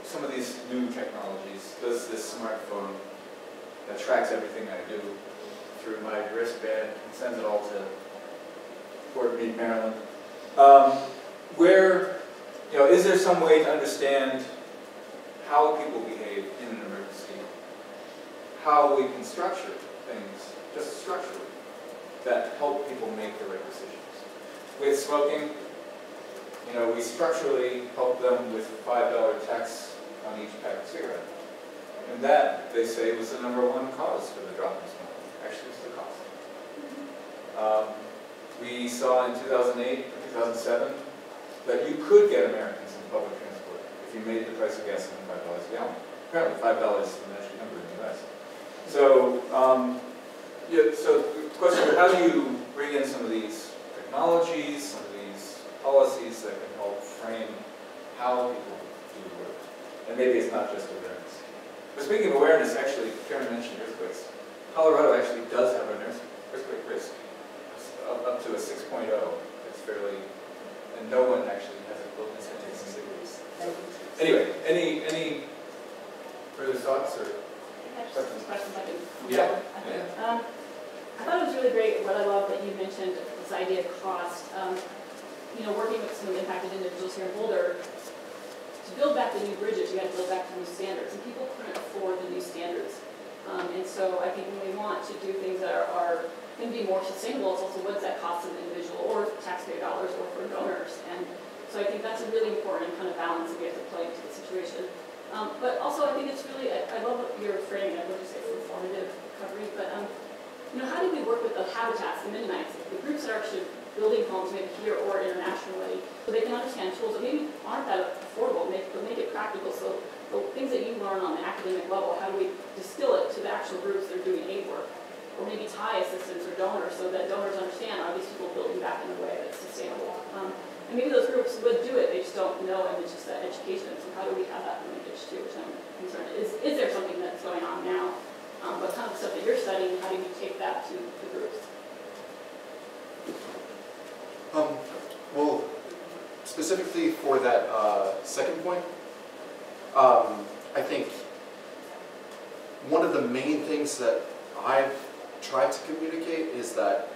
some of these new technologies, does this smartphone that tracks everything I do through my wristband and sends it all to Fort Meade, Maryland, where, you know, is there some way to understand how people behave in an emergency, how we can structure things, just structurally, that help people make the right decisions? With smoking, you know, we structurally help them with $5 tax on each pack of cigarette. And that, they say, was the #1 cause for the drop in smoking. Actually, it's the cost. We saw in 2008 or 2007 that you could get Americans in public transport if you made the price of gasoline $5 a gallon. Apparently $5 is the magic number in the US. So, yeah, so the question is, how do you bring in some of these technologies, some of these policies that can help frame how people do the work? And maybe it's not just awareness. But speaking of awareness, actually, Karen mentioned earthquakes. Colorado actually does have an earthquake risk up to a 6.0. It's fairly, and no one actually has it built in cities. Anyway, any further thoughts or questions? Yeah. I thought it was really great. What I love that you mentioned this idea of cost. You know, working with some impacted individuals here in Boulder, to build back the new bridges, you got to build back the new standards, and people couldn't afford the new standards. And so I think when we want to do things that are going to be more sustainable, it's also what's that cost of the individual or taxpayer dollars or for donors. And so I think that's a really important kind of balance that we have to play into the situation. But also I think it's really, I love what you're framing, I would just say informative recovery, but you know, how do we work with the habitats, the Mennonites, the groups that are actually building homes maybe here or internationally, so they can understand tools that maybe aren't that affordable, but make it practical. So the things that you learn on the academic level, how do we distill it to the actual groups that are doing aid work? Or maybe tie assistants or donors so that donors understand, are these people building back in a way that's sustainable? And maybe those groups would do it, they just don't know, and it's just that education. So how do we have that linkage too, which I'm concerned. Is there something that's going on now? What kind of stuff that you're studying, how do you take that to the groups? Well, specifically for that second point, I think one of the main things that I've tried to communicate is that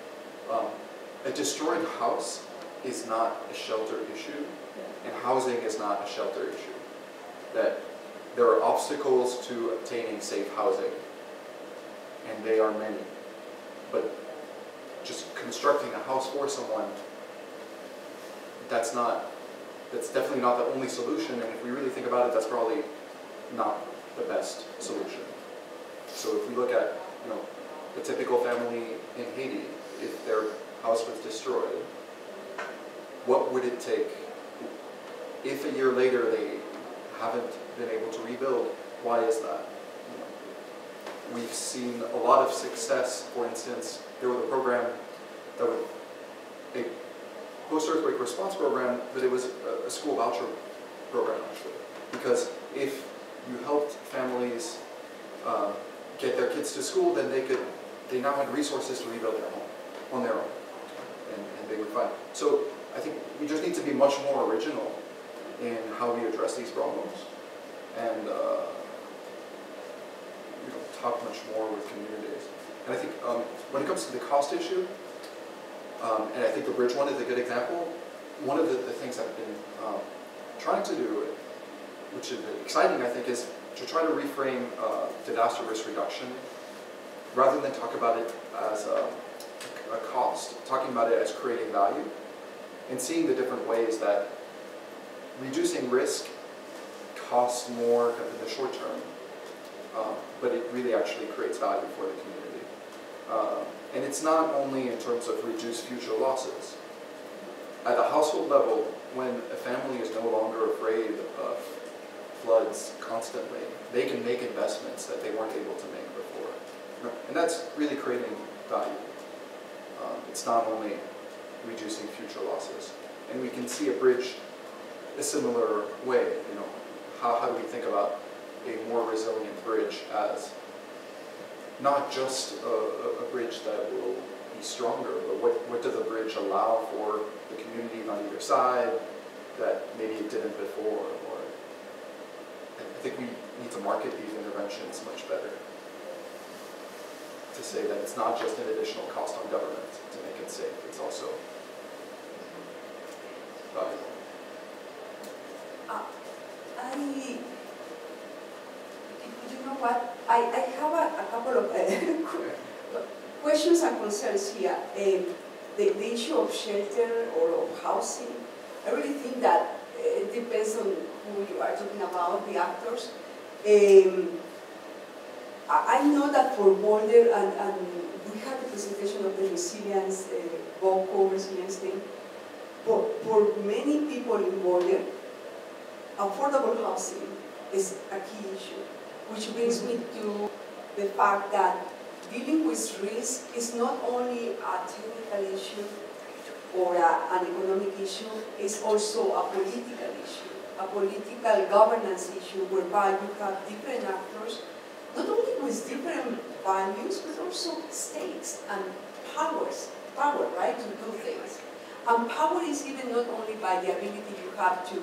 a destroyed house is not a shelter issue, and housing is not a shelter issue. That there are obstacles to obtaining safe housing, and they are many. But just constructing a house for someone, that's not That's definitely not the only solution, and if we really think about it, that's probably not the best solution. So if we look at, you know, a typical family in Haiti, if their house was destroyed, what would it take? If a year later they haven't been able to rebuild, why is that? We've seen a lot of success. For instance, there was a program that was a post-earthquake response program, but it was a school voucher program, actually. Because if you helped families get their kids to school, then they now had resources to rebuild their home on their own, and they would find. So I think we just need to be much more original in how we address these problems, and talk much more with communities. And I think when it comes to the cost issue, and I think the bridge one is a good example, one of the things I've been trying to do, which is exciting, I think, is to try to reframe disaster risk reduction, rather than talk about it as a cost, talking about it as creating value, and seeing the different ways that reducing risk costs more in the short term, but it really actually creates value for the community. And it's not only in terms of reduced future losses. At a household level, when a family is no longer afraid of floods constantly, they can make investments that they weren't able to make before. And that's really creating value. It's not only reducing future losses. And we can see a bridge a similar way. You know, how do we think about a more resilient bridge as not just a bridge that will be stronger, but what does a bridge allow for the community on either side that maybe it didn't before? Or I think we need to market these interventions much better, to say that it's not just an additional cost on government to make it safe, it's also valuable. You know what? I have a couple of questions and concerns here. The issue of shelter or of housing, I really think that it depends on who you are talking about, the actors. I know that for Boulder, and we had the presentation of the resilience, vocal resilience thing, for many people in Boulder, affordable housing is a key issue, which brings me to the fact that dealing with risk is not only a technical issue or an economic issue, it's also a political issue, a political governance issue whereby you have different actors, not only with different values, but also stakes and power, right, to do things. And power is given not only by the ability you have to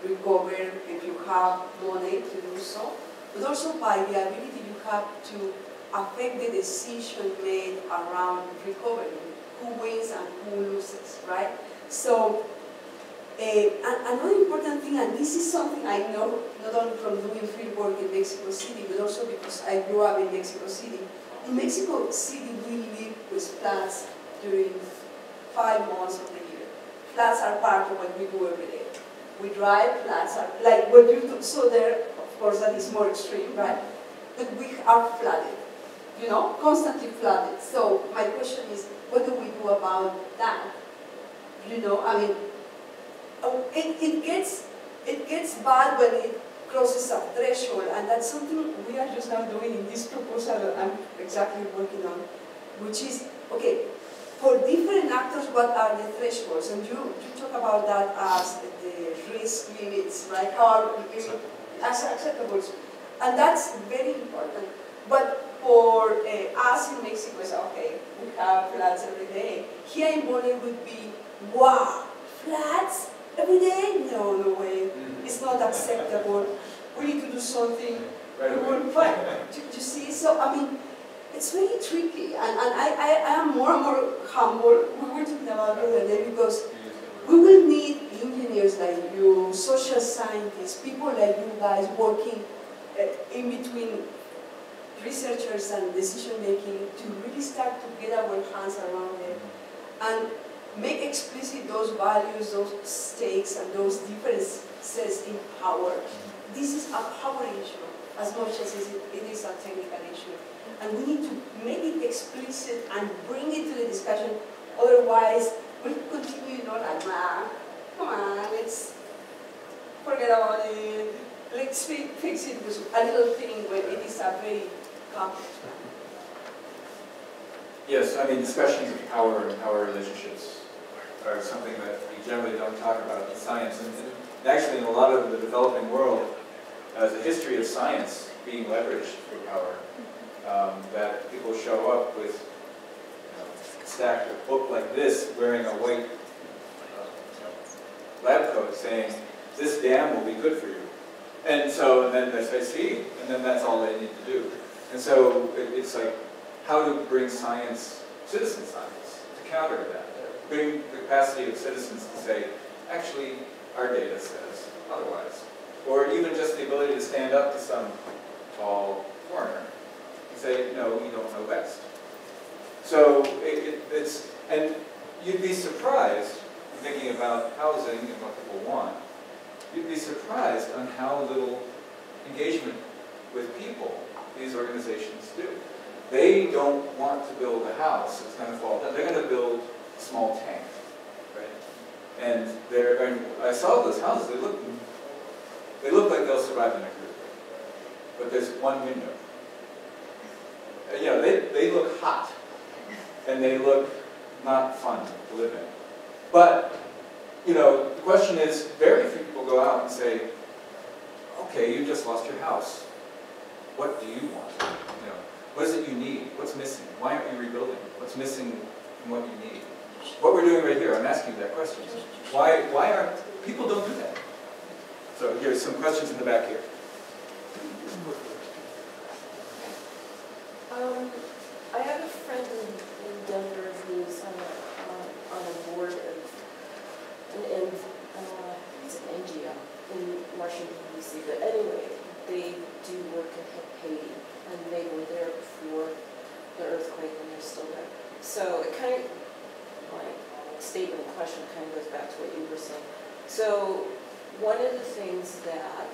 recover if you have money to do so, but also by the ability you have to affect the decision made around recovery, who wins and who loses, right? So, another important thing, and this is something I know not only from doing field work in Mexico City, but also because I grew up in Mexico City. In Mexico City, we live with floods during 5 months of the year. Floods are part of what we do every day. We drive, floods are, like what you saw there, of course that is more extreme, right? But we are flooded, you know, constantly flooded. So my question is, what do we do about that? You know, I mean, it gets bad when it crosses a threshold, and that's something we are just now doing in this proposal that I'm exactly working on, which is, okay, for different actors, what are the thresholds? And you talk about that as the risk limits, right? How are acceptable? And that's very important. But for us in Mexico, it's okay, we have floods every day. Here in Boulder would be, wow, floods every day? No, no way. It's not acceptable. We need to do something. We will fight. You see? So, I mean, it's very tricky, and I am more and more humble. We were talking about the other day because we will need engineers like you, social scientists, people like you guys working in between researchers and decision making to really start to get our hands around it. And make explicit those values, those stakes, and those differences in power. This is a power issue as much as it is a technical issue. And we need to make it explicit and bring it to the discussion. Otherwise, we'll continue, like, nah, come on, let's forget about it. Let's fix it with a little thing when it is a very complex one. Yes, I mean, discussions of power and power relationships are something that we generally don't talk about in science. And actually, in a lot of the developing world, there's a history of science being leveraged for power. That people show up with a stacked book like this, wearing a white lab coat, saying, "This dam will be good for you." And then they say, "See," and then that's all they need to do. And so it's like, how to bring science, citizen science, to counter that. Bring the capacity of citizens to say, actually, our data says otherwise. Or even just the ability to stand up to some tall foreigner and say, no, you don't know best. So it's, and you'd be surprised, thinking about housing and what people want, you'd be surprised on how little engagement with people these organizations do. They don't want to build a house that's going to fall down. They're going to build a small tank, right? And I saw those houses. They look like they'll survive in a group, but there's one window. You know, they look hot, and they look not fun to live in. But you know, the question is, very few people go out and say, "Okay, you just lost your house. What do you want? You know, what is it you need? What's missing? Why aren't you rebuilding? What's missing from what you need?" What we're doing right here, I'm asking you that question. Why aren't people don't do that? So here's some questions in the back here. I have a friend in Denver who's on a board of it's an NGO in Washington, D.C. But anyway, they do work in Haiti, and they were there before the earthquake, and they're still there. So it kind of, my statement and question kind of goes back to what you were saying. So one of the things that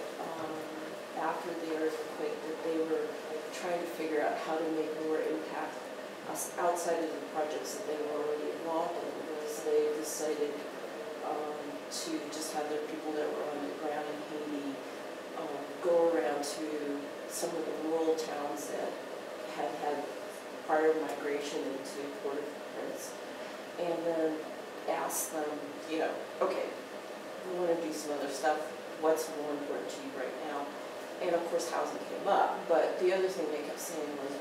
after the earthquake that they were trying to figure out how to make more impact outside of the projects that they were already involved in was they decided to just have their people that were on the ground in Haiti go around to some of the rural towns that had had prior migration into Port-au-Prince, and then ask them, you know, okay, we want to do some other stuff. What's more important to you right now? And of course, housing came up. But the other thing they kept saying was,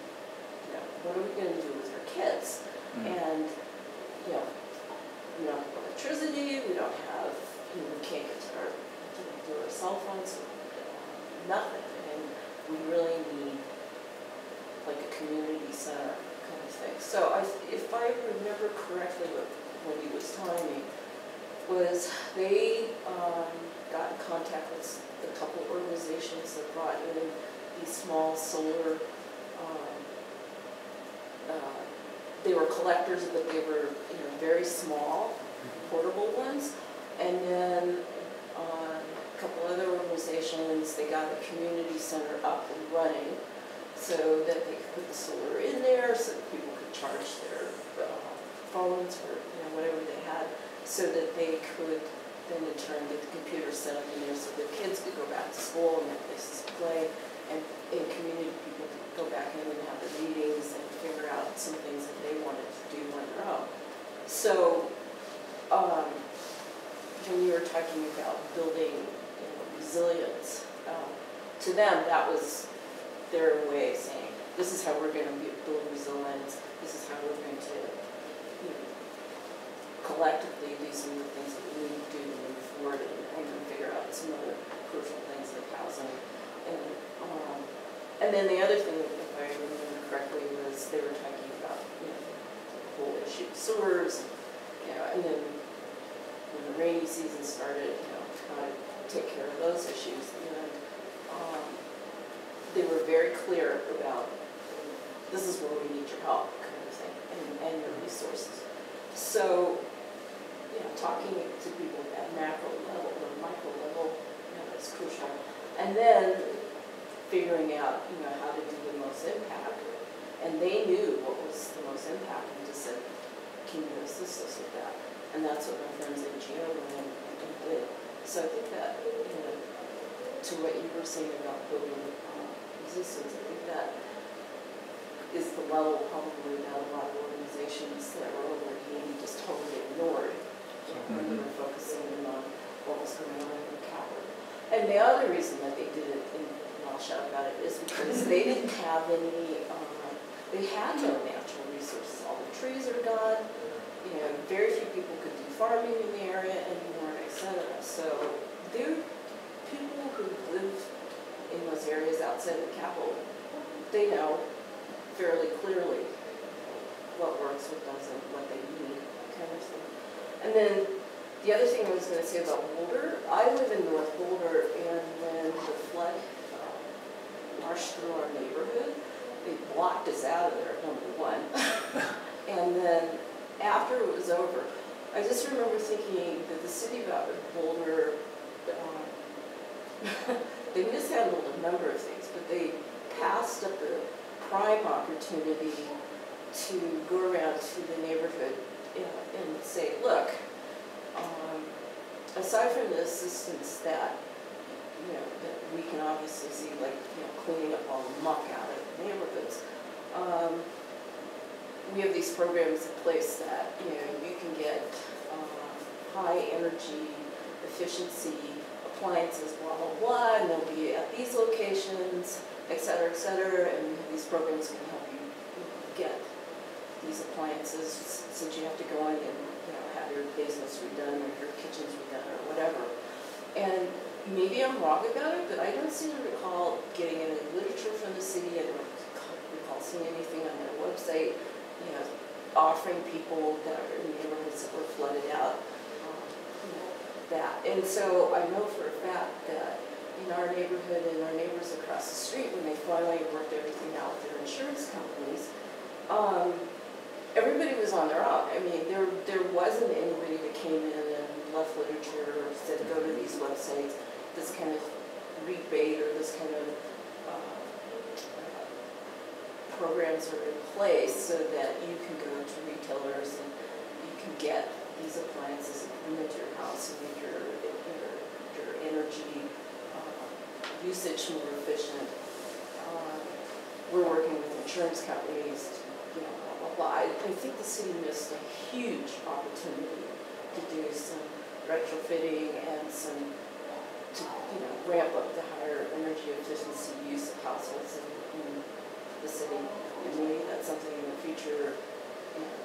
you know, what are we going to do with our kids? And you know, we don't have electricity. We don't have, you know, we can't get to our cell phones. Nothing. And we really need like a community center kind of thing. So if I remember correctly, what he was telling me was they got in contact with a couple organizations that brought in these small solar, they were collectors, but they were, you know, very small, portable ones. And then a couple other organizations, they got a community center up and running so that they could put the solar in there so that people could charge their phones or, you know, whatever they had, so that they could then in turn get the computer set up in there so the kids could go back to school and have places to play, and community people could go back in and have their meetings and figure out some things that they wanted to do on their own. So when you were talking about building, you know, resilience, to them that was their way of saying, this is how we're going to build resilience, this is how we're going to, you know, collectively do some of the things that we need to do to move forward and figure out some other crucial things like housing. And then the other thing, if I remember correctly, was they were talking about, you know, the whole issue of sewers, you know, and then when the rainy season started, you know, how to take care of those issues. And they were very clear about, this is where we need your help, kind of thing, and your resources. So talking to people at macro level or micro level, is crucial. And then figuring out, how to do the most impact. And they knew what was the most impact and just said, can you assist us with that? And that's what my friends at Geo went and did. So I think that, to what you were saying about building resistance, I think that is the level probably that a lot of organizations that were over Haiti just totally ignored when they were focusing in on what was going on in the capital. And the other reason that they did it, and I'll shout about it, is because they didn't have any, they had no natural resources. All the trees are gone, very few people could do farming in the area anymore, etc. So there are people who live in those areas outside the capital, they know fairly clearly what works, what doesn't, what they need, kind of thing. And then the other thing I was going to say about Boulder, I live in North Boulder, and when the flood marched through our neighborhood, they blocked us out of there, number one. And then after it was over, I just remember thinking that the city of Boulder, they mishandled a number of things, but they passed up the prime opportunity to go around to the neighborhood and say, look, aside from the assistance that, that we can obviously see, like, cleaning up all the muck out of the neighborhoods, we have these programs in place that, you can get high energy efficiency appliances, blah, blah, blah, and they'll be at these locations, et cetera, and these programs can help you get these appliances since you have to go in and have your basements redone or your kitchens redone or whatever. And maybe I'm wrong about it, but I don't seem to recall getting any literature from the city. I don't recall seeing anything on their website, offering people that are in neighborhoods that were flooded out that. And so I know for a fact that in our neighborhood and our neighbors across the street, when they finally worked everything out with their insurance companies, everybody was on their own. I mean, there wasn't anybody that came in and left literature or said, go to these websites, this kind of rebate or this kind of programs are in place so that you can go to retailers and you can get these appliances and come into your house and make your energy usage more efficient. We're working with insurance companies to, blah, blah, blah. I think the city missed a huge opportunity to do some retrofitting and some, to ramp up the higher energy efficiency use of households in the city. And maybe that's something in the future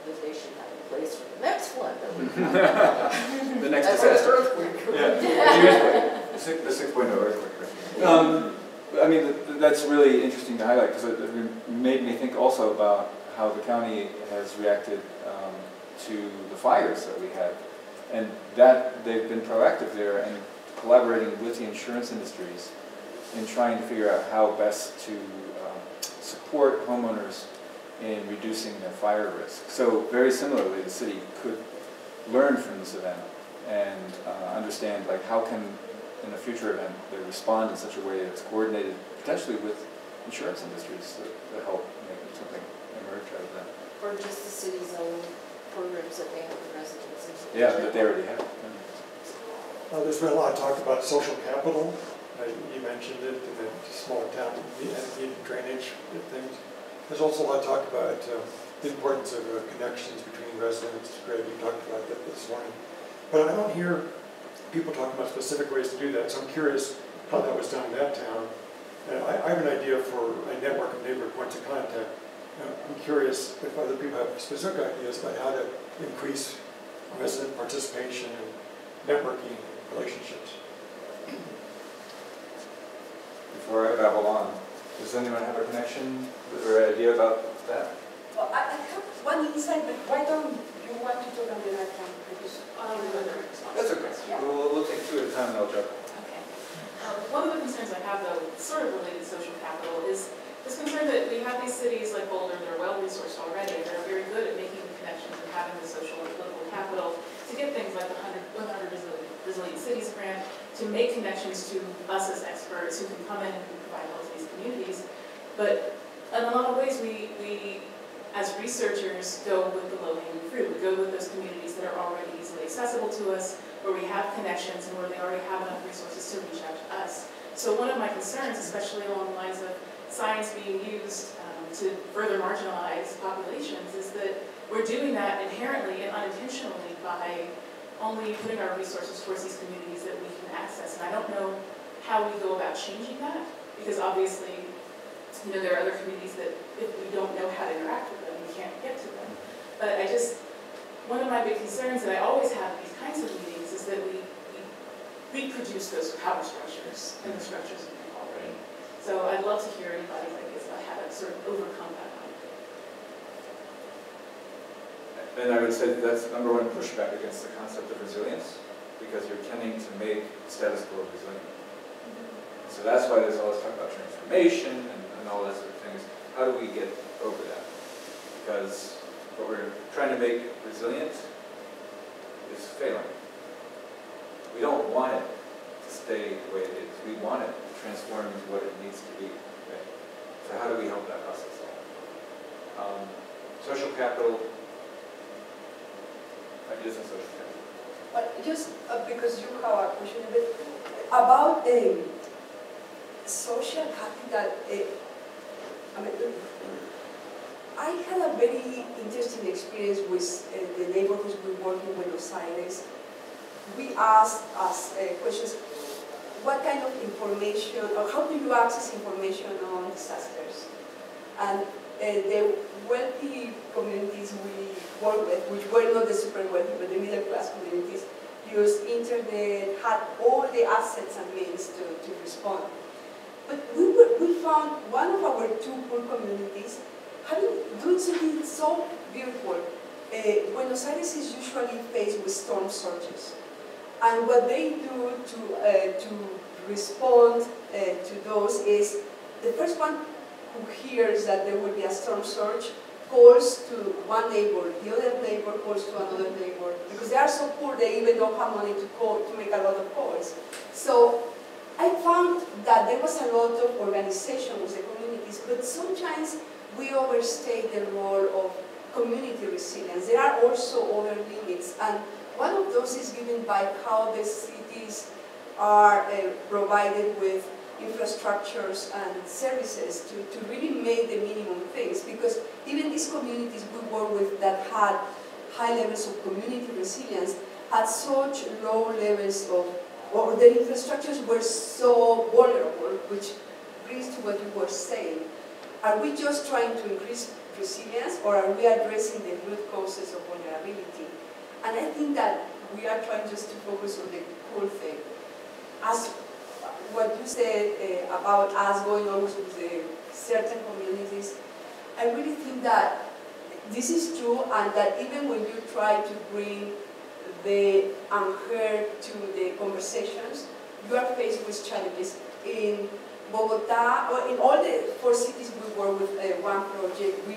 that they should have in place for the next flood that we have. The next disaster. Earthquake. Yeah, the 6.0 earthquake. Right? I mean, that's really interesting to highlight because it made me think also about how the county has reacted to the fires that we had, and that they've been proactive there and collaborating with the insurance industries in trying to figure out how best to support homeowners in reducing their fire risk. So very similarly, the city could learn from this event and understand, like, how can, in a future event, they respond in such a way that's coordinated, potentially with insurance industries that help make something emerge out of that. Or just the city's own programs that they have for residents. Yeah, that they already have. There's been a lot of talk about social capital. You mentioned it, in the small town and drainage things. There's also a lot of talk about the importance of connections between residents. Greg, you talked about that this morning. But I don't hear people talking about specific ways to do that, so I'm curious how that was done in that town. And I have an idea for a network of neighbor points of contact. I'm curious if other people have specific ideas about how to increase resident participation and networking relationships. Before I babble on, does anyone have a connection or idea about that? Well, I have one insight, but why don't you want to talk on the other time? That's okay. Yeah. We'll take two at a time and I'll jump. Okay. One of the concerns I have, though, sort of related to social capital, is this concern that we have these cities like Boulder that are well-resourced already, and they're very good at making the connections and having the social and political capital to get things like the grant to make connections to us as experts who can come in and provide help to these communities. But in a lot of ways, we as researchers go with the low-hanging fruit. We go with those communities that are already easily accessible to us, where we have connections and where they already have enough resources to reach out to us. So one of my concerns, especially along the lines of science being used to further marginalize populations, is that we're doing that inherently and unintentionally by only putting our resources towards these communities that we can access. And I don't know how we go about changing that, because obviously, there are other communities that if we don't know how to interact with them, we can't get to them. But one of my big concerns that I always have at these kinds of meetings is that we reproduce those power structures and the structures of inequality. So I'd love to hear anybody's ideas about how to sort of overcome that conflict. And I would say that's number one pushback against the concept of resilience, because you're tending to make status quo resilient. So that's why there's always talk about transformation and all those sort of things. How do we get over that? Because what we're trying to make resilient is failing. We don't want it to stay the way it is. We want it to transform into what it needs to be. Right? So how do we help that process along? Social capital, ideas on social capital. But just because you have a question a bit about social capital, I had a very interesting experience with the neighborhoods we work in Buenos Aires. We asked us questions, what kind of information, or how do you access information on disasters? And the wealthy communities we work with, which were not the super wealthy, but the middle class communities, used internet, had all the assets and means to respond. But we found one of our two poor communities doing something so beautiful. Buenos Aires is usually faced with storm surges. And what they do to respond to those is, the first one who hears that there will be a storm surge calls to one neighbor, the other neighbor calls to another neighbor, because they are so poor they even don't have money to make a lot of calls. So I found that there was a lot of organization with the communities, but sometimes we overstate the role of community resilience. There are also other limits, and one of those is given by how the cities are provided with infrastructures and services to really make the minimum things, because even these communities we work with that had high levels of community resilience had such low levels of, or their infrastructures were so vulnerable, which brings to what you were saying. Are we just trying to increase resilience, or are we addressing the root causes of vulnerability? And I think that we are trying just to focus on the cool thing. As what you said about us going always with the certain communities, I really think that this is true, and that even when you try to bring the unheard to the conversations, you are faced with challenges. In Bogota, or in all the 4 cities we work with one project, we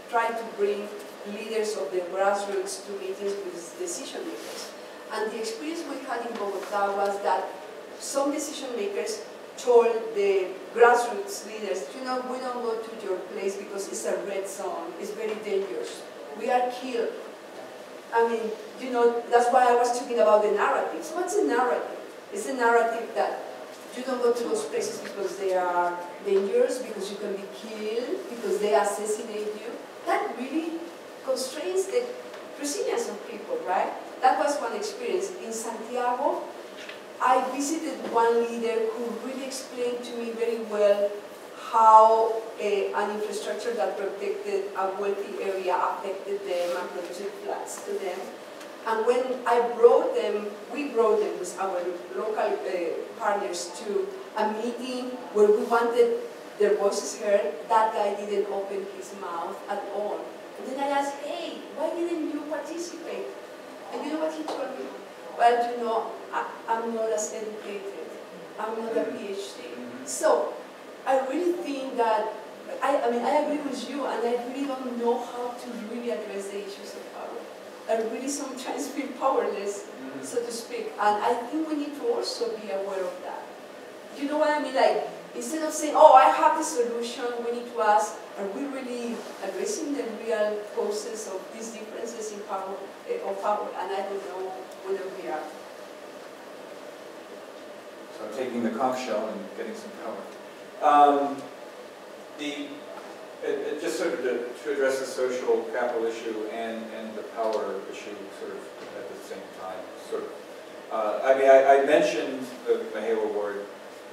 try to bring leaders of the grassroots to meetings with decision makers. And the experience we had in Bogota was that some decision makers told the grassroots leaders, we don't go to your place because it's a red zone, it's very dangerous, we are killed. I mean, that's why I was talking about the narratives. What's a narrative? It's a narrative that you don't go to those places because they are dangerous, because you can be killed, because they assassinate you. That really constrains the resilience of people, right? That was one experience. In Santiago, I visited one leader who really explained to me very well how an infrastructure that protected a wealthy area affected them and produced floods to them. And when we brought them with our local partners to a meeting where we wanted their voices heard, that guy didn't open his mouth at all. And then I asked, hey, why didn't you participate? And you know what he told me? Well, I'm not as educated. I'm not a PhD. So I really think that, I agree with you, and I really don't know how to really address the issues of power. I really sometimes feel powerless so to speak. And I think we need to also be aware of that. You know what I mean? Like, instead of saying, oh, I have the solution, we need to ask, are we really addressing the real causes of these differences in power, and I don't know whether we are. So I'm taking the conch shell and getting some power. Just sort of to address the social capital issue and the power issue sort of at the same time, sort of. I mean, I mentioned the Mahalo Award,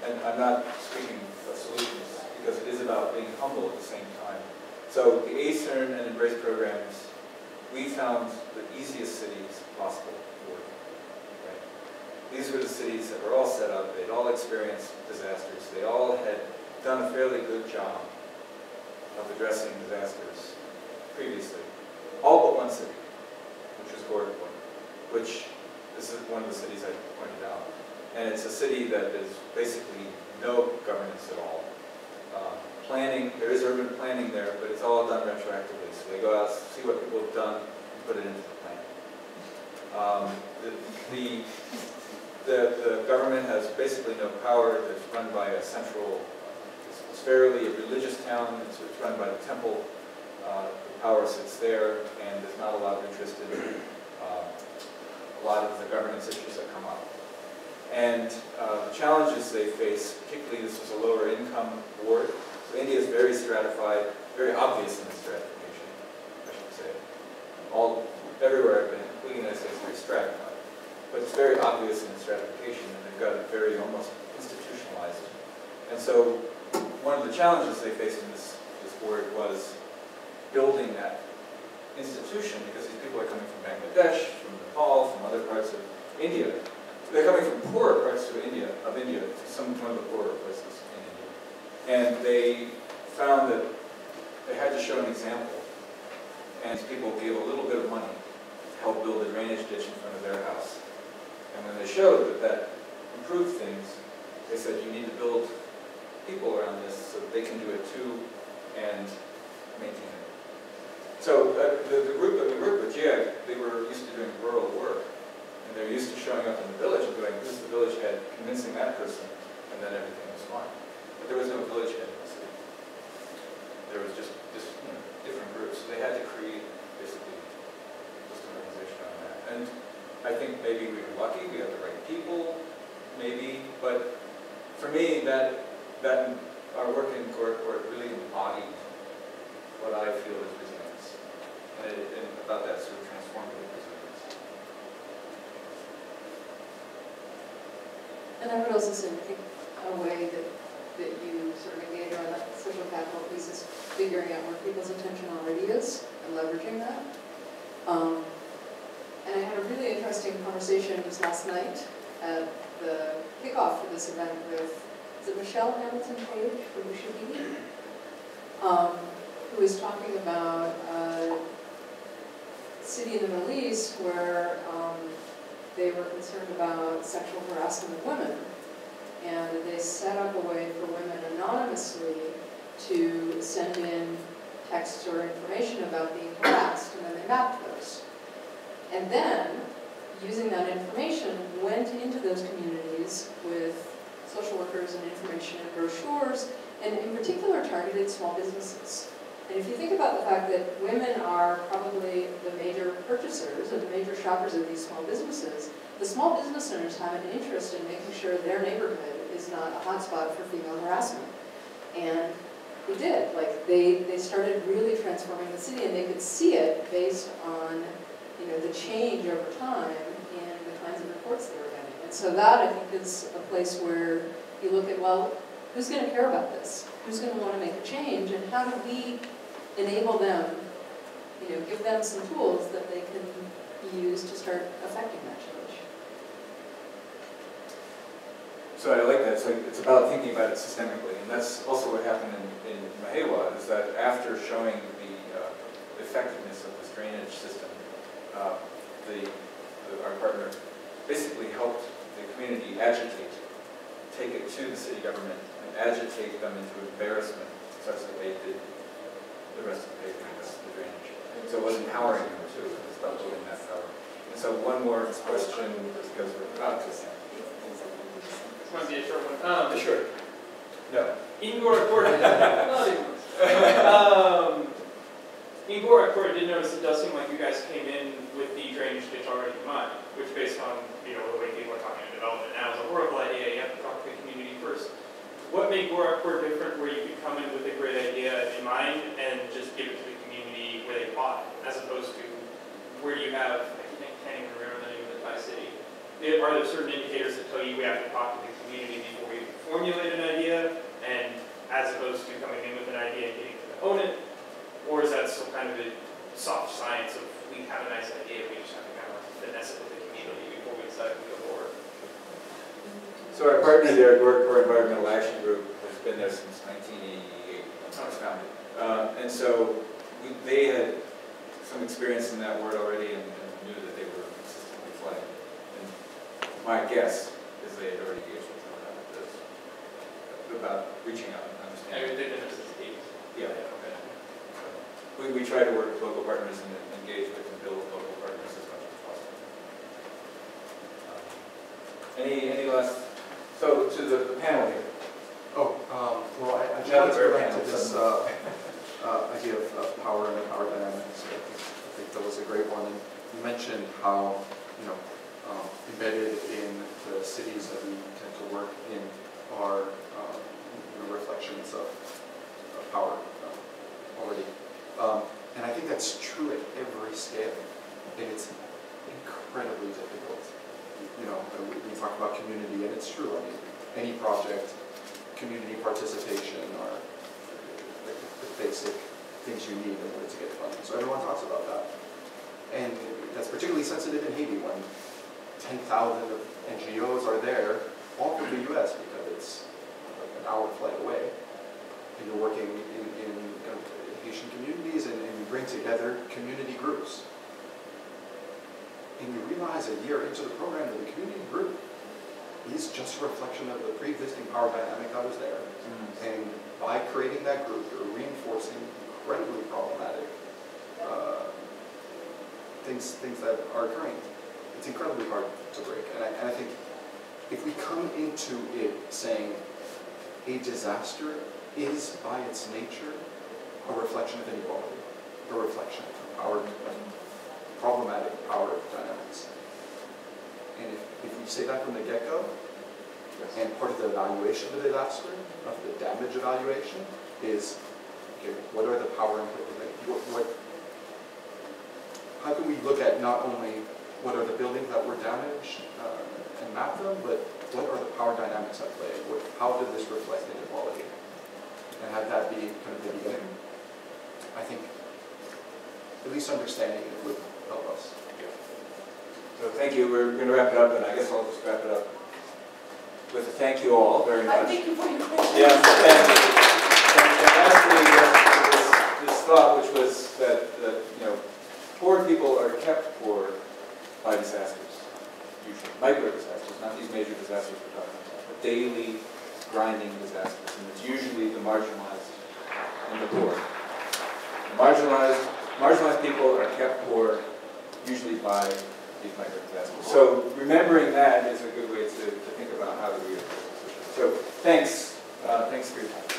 and I'm not speaking of solutions because it is about being humble at the same time. So the ACERN and Embrace programs, we found the easiest cities possible to work in, right? These were the cities that were all set up, they'd all experienced disasters, they all had done a fairly good job of addressing disasters previously. All but one city, which was Boulder, which this is one of the cities I pointed out. And it's a city that is basically no governance at all. Planning, there is urban planning there, but it's all done retroactively. So they go out, see what people have done, and put it into the plan. The government has basically no power. It's run by a central, it's fairly a religious town. It's run by the temple. The power sits there, and there's not a lot of interest in a lot of the governance issues that come up. And the challenges they face, particularly this was a lower income ward. So India is very stratified, very obvious in its stratification, I should say. Everywhere I've been, including the United States, is very stratified. But it's very obvious in its stratification, and they've got it very almost institutionalized. And so one of the challenges they faced in this ward was building that institution, because these people are coming from Bangladesh, from Nepal, from other parts of India. They're coming from poorer parts of India, one of the poorer places in India. And they found that they had to show an example. And these people gave a little bit of money to help build a drainage ditch in front of their house. And when they showed that that improved things, they said you need to build people around this so that they can do it too and maintain it. So the group that we worked with, they were used to doing rural work. And they're used to showing up in the village and going, this is the village head, convincing that person, and then everything was fine. But there was no village head in the city. There was just different groups. So they had to create, basically, just an organization on that. And I think maybe we were lucky, we had the right people, maybe, but for me, that our work in court really embodied what I feel is resilience. And about that sort of transformative resilience. And I would also say, I think a way that you sort of engage around that social capital piece is figuring out where people's attention already is and leveraging that. And I had a really interesting conversation just last night at the kickoff for this event with, is it Michelle Hamilton Page from Ushabini? Who was talking about a city in the Middle East where they were concerned about sexual harassment of women. And they set up a way for women anonymously to send in texts or information about being harassed, and then they mapped those. And then, using that information, went into those communities with social workers and information and brochures, and in particular targeted small businesses. And if you think about the fact that women are probably the major purchasers and the major shoppers of these small businesses, the small business owners have an interest in making sure their neighborhood is not a hotspot for female harassment. And they did. Like, they started really transforming the city, and they could see it based on, the change over time in the kinds of reports they were getting. And so that, I think, is a place where you look at, well, who's going to care about this? Who's going to want to make a change? And how do we enable them, give them some tools that they can use to start affecting that change? So I like that. So it's about thinking about it systemically. And that's also what happened in Mahalo, is that after showing the effectiveness of this drainage system, our partner basically helped the community agitate, take it to the city government, and agitate them into embarrassment such that they did the rest of the paving, the drainage. So it was empowering them too. It was about building that power. And so one more question, because we're about to. This might be a short one. Sure. No. In your report, in your report, I did notice it does seem like you guys came in with the drainage ditch already in mind, which based on the way people are talking about development now is a horrible idea. You have to talk to the community first. What made your report different where you could come in with a great idea in mind and just give it to the community where they bought it, as opposed to where you have, I can't even remember the name of the Thai city. Are there certain indicators that tell you we have to talk to the community before we formulate an idea, and as opposed to coming in with an idea and getting to own it? Or is that still kind of a soft science of we have a nice idea, we just have to kind of finesse it with the community before we decide to go forward? So our partner there, Gorkor Environmental Action Group, has been there since 1988, when it was founded. And so they had some experience in that ward already and knew that they were consistently flooding. And my guess is they had already engaged with them about reaching out and understanding. They've been there since the 80s. Yeah. Okay. So we try to work with local partners and engage with and build local partners as much as possible. Any last? So to the panel here. Well, I wanted to go back to this idea of power and the power dynamics. I think that was a great one. And you mentioned how, embedded in the cities that we tend to work in are reflections of power already. And I think that's true at every scale, and it's incredibly difficult. We talk about community, and it's true. I mean, any project, community participation are the basic things you need in order to get funding. So everyone talks about that. And that's particularly sensitive in Haiti when 10,000 of NGOs are there, all from the US, because it's like an hour flight away. And you're working in Haitian communities, and you bring together community groups. And you realize a year into the program that the community group is just a reflection of the pre-existing power dynamic that was there. And by creating that group, you're reinforcing incredibly problematic things that are occurring. It's incredibly hard to break. And I think if we come into it saying a disaster is by its nature a reflection of inequality, a reflection of power, problematic power dynamics. And if we say that from the get-go, and part of the evaluation of the disaster, of the damage evaluation, is, okay, what are the power inputs? How can we look at not only what are the buildings that were damaged and map them, but what are the power dynamics at play? How does this reflect inequality? And have that be kind of the beginning. I think at least understanding it would help us. So thank you. We're going to wrap it up, and I guess I'll just wrap it up with a thank you all very much. Thank you for your question. Yes, and lastly, this thought, which was that poor people are kept poor by disasters, usually micro disasters, not these major disasters we're talking about, but daily grinding disasters, and it's usually the marginalized and the poor. The marginalized people are kept poor usually by these micro disasters. So remembering that is a good way to think about how to read it. So thanks for your time.